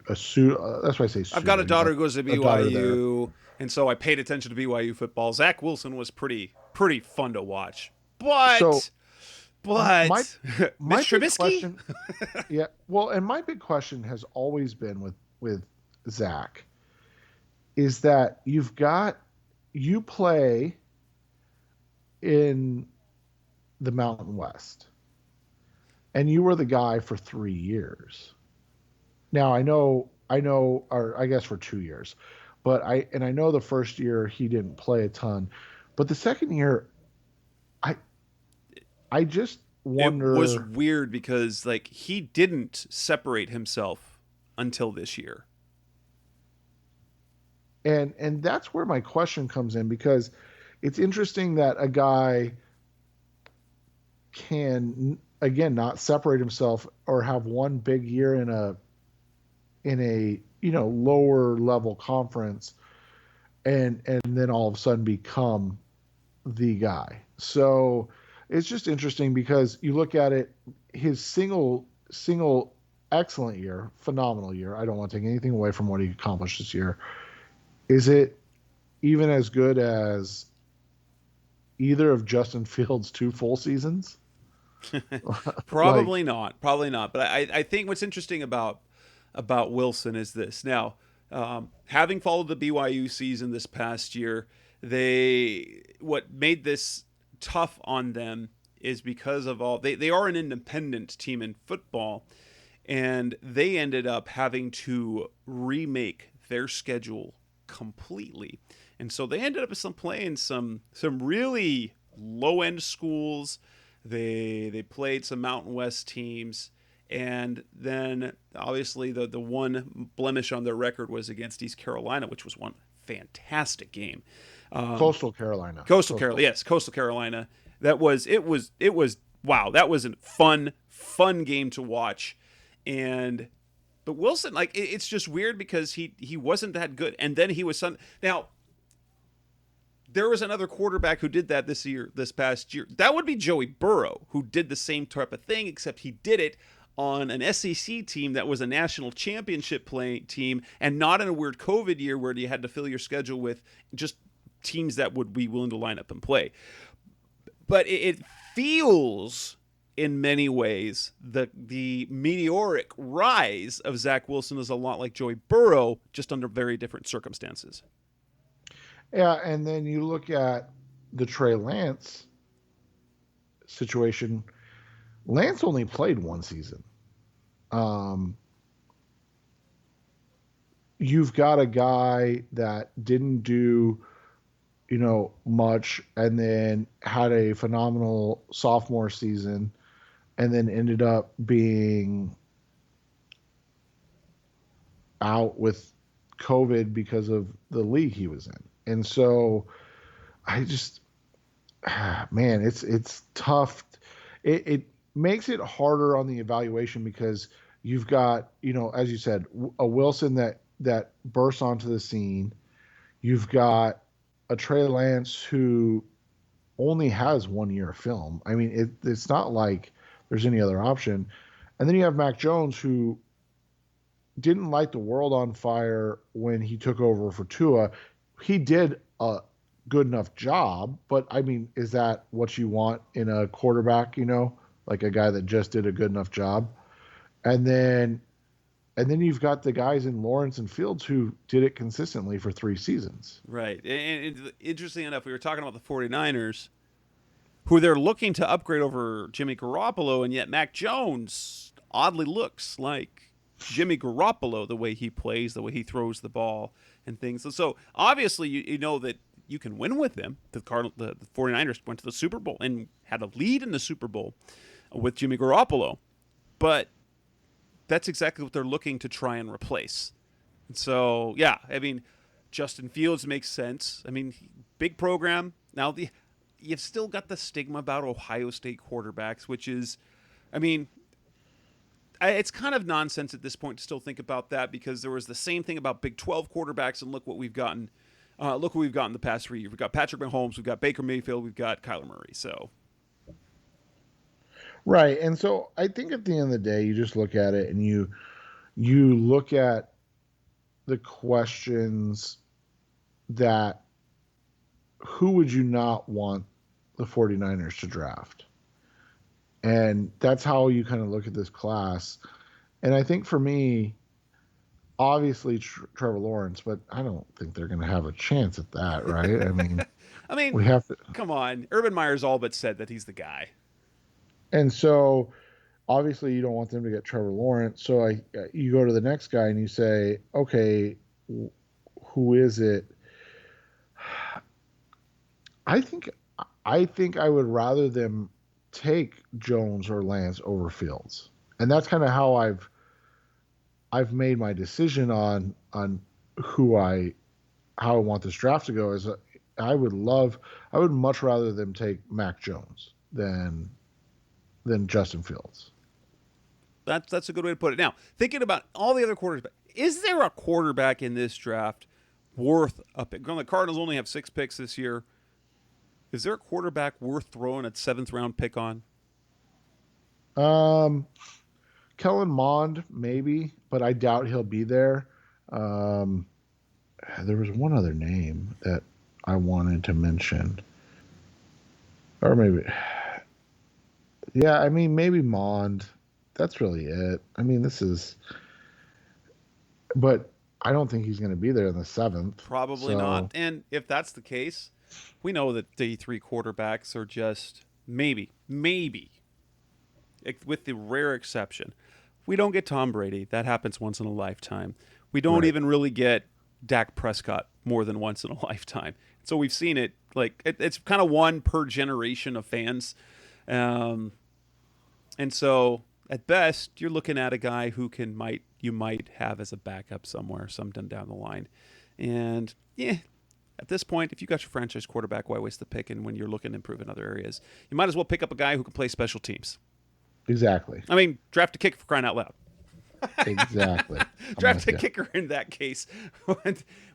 that's why I say pseudo. I've got a daughter who goes to BYU, and so I paid attention to BYU football. Zach Wilson was pretty fun to watch. But my Mitch Trubisky? Yeah. Well, and my big question has always been with Zach is that you play in the Mountain West, and you were the guy for 3 years. Now I know, or I guess for 2 years, but I know the first year he didn't play a ton, but the second year, I just It was wonder. weird because like he didn't separate himself until this year. And that's where my question comes in, because it's interesting that a guy can, again, not separate himself or have one big year in a lower level conference, and then all of a sudden become the guy. So it's just interesting because you look at it, his single excellent year, phenomenal year. I don't want to take anything away from what he accomplished this year. Is it even as good as either of Justin Fields' two full seasons? Like, Probably not. Probably not. But I think what's interesting about Wilson is this. Now, having followed the BYU season this past year, what made this tough on them is because of they are an independent team in football, and they ended up having to remake their schedule completely. And so they ended up playing some really low end schools. They played some Mountain West teams, and then obviously the one blemish on their record was against East Carolina, which was one fantastic game. Coastal Carolina. Coastal Carolina, yes, Coastal Carolina. It was wow. That was a fun game to watch, and but Wilson, like it's just weird because he wasn't that good, and then he was now. There was another quarterback who did that this past year. That would be Joey Burrow, who did the same type of thing, except he did it on an SEC team that was a national championship playing team, and not in a weird COVID year where you had to fill your schedule with just teams that would be willing to line up and play. But it feels, in many ways, the meteoric rise of Zach Wilson is a lot like Joey Burrow, just under very different circumstances. Yeah, and then you look at the Trey Lance situation. Lance only played one season. Um, you've got a guy that didn't do, much, and then had a phenomenal sophomore season, and then ended up being out with COVID because of the league he was in. And so I just, man, it's tough. It makes it harder on the evaluation because you've got, as you said, a Wilson that bursts onto the scene. You've got a Trey Lance who only has 1 year of film. I mean, it's not like there's any other option. And then you have Mac Jones, who didn't light the world on fire when he took over for Tua. He did a good enough job, but I mean, is that what you want in a quarterback, like a guy that just did a good enough job? And then you've got the guys in Lawrence and Fields who did it consistently for 3 seasons. Right. And interesting enough, we were talking about the 49ers, who they're looking to upgrade over Jimmy Garoppolo, and yet Mac Jones oddly looks like Jimmy Garoppolo, the way he plays, the way he throws the ball and things. So obviously you know that you can win with them. The 49ers went to the Super Bowl and had a lead in the Super Bowl with Jimmy Garoppolo. But that's exactly what they're looking to try and replace. And so, yeah, I mean, Justin Fields makes sense. I mean, big program. Now, you've still got the stigma about Ohio State quarterbacks, which is, I mean, it's kind of nonsense at this point to still think about that, because there was the same thing about Big 12 quarterbacks, and look what we've gotten. Look what we've gotten the past 3 years. We've got Patrick Mahomes, we've got Baker Mayfield, we've got Kyler Murray. So, right. And so I think at the end of the day, you just look at it and you look at the questions that who would you not want the 49ers to draft? And that's how you kind of look at this class. And I think for me, obviously Trevor Lawrence, but I don't think they're going to have a chance at that, right? I mean, we have to. Come on. Urban Meyer's all but said that he's the guy. And so obviously you don't want them to get Trevor Lawrence. So you go to the next guy and you say, okay, who is it? I think I would rather them take Jones or Lance over Fields, and that's kind of how I've made my decision on how I want this draft to go. Is I would much rather them take Mac Jones than Justin Fields. That's a good way to put it. Now, thinking about all the other quarterbacks, is there a quarterback in this draft worth a pick? The Cardinals only have 6 picks this year. Is there a quarterback worth throwing a 7th round pick on? Kellen Mond, maybe, but I doubt he'll be there. There was one other name that I wanted to mention. Or maybe, yeah, I mean, maybe Mond. That's really it. I mean, but I don't think he's going to be there in the 7th. Probably not. And if that's the case, we know that day 3 quarterbacks are just maybe, with the rare exception. We don't get Tom Brady. That happens once in a lifetime. We don't even really get Dak Prescott more than once in a lifetime. So we've seen it. Like it's kind of one per generation of fans. And so at best, you're looking at a guy who you might have as a backup somewhere, sometime down the line. And yeah, at this point, if you got your franchise quarterback, why waste the pick? And when you're looking to improve in other areas, you might as well pick up a guy who can play special teams. Exactly. I mean, draft a kicker for crying out loud. Exactly. Draft a kicker in that case.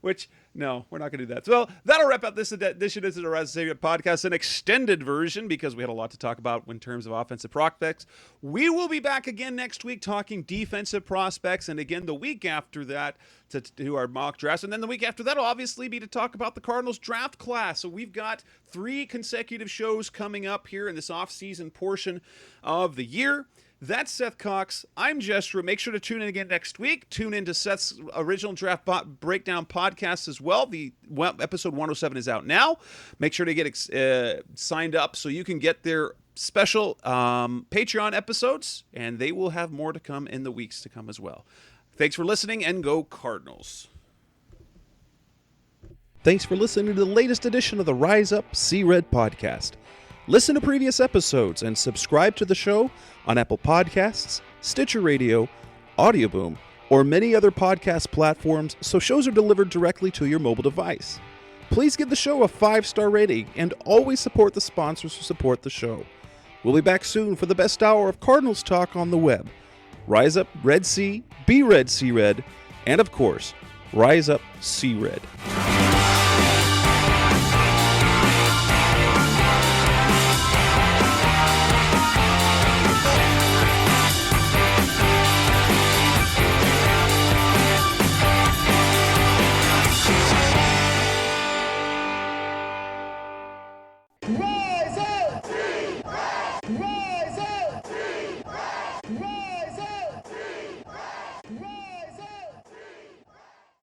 Which, no, we're not going to do that. So, that'll wrap up this edition of the Rise of Savior podcast, an extended version because we had a lot to talk about in terms of offensive prospects. We will be back again next week talking defensive prospects, and again the week after that to do our mock drafts. And then the week after that will obviously be to talk about the Cardinals draft class. So we've got 3 consecutive shows coming up here in this off-season portion of the year. That's Seth Cox. I'm Jess. Make sure to tune in again next week. Tune into Seth's original draft breakdown podcast as well. Episode 107 is out now. Make sure to get signed up so you can get their special Patreon episodes, and they will have more to come in the weeks to come as well. Thanks for listening, and go Cardinals. Thanks for listening to the latest edition of the Rise Up, See Red podcast. Listen to previous episodes and subscribe to the show on Apple Podcasts, Stitcher Radio, Audioboom, or many other podcast platforms so shows are delivered directly to your mobile device. Please give the show a 5-star rating and always support the sponsors who support the show. We'll be back soon for the best hour of Cardinals talk on the web. Rise up, Red Sea, be Red, See Red, and of course, Rise Up, See Red.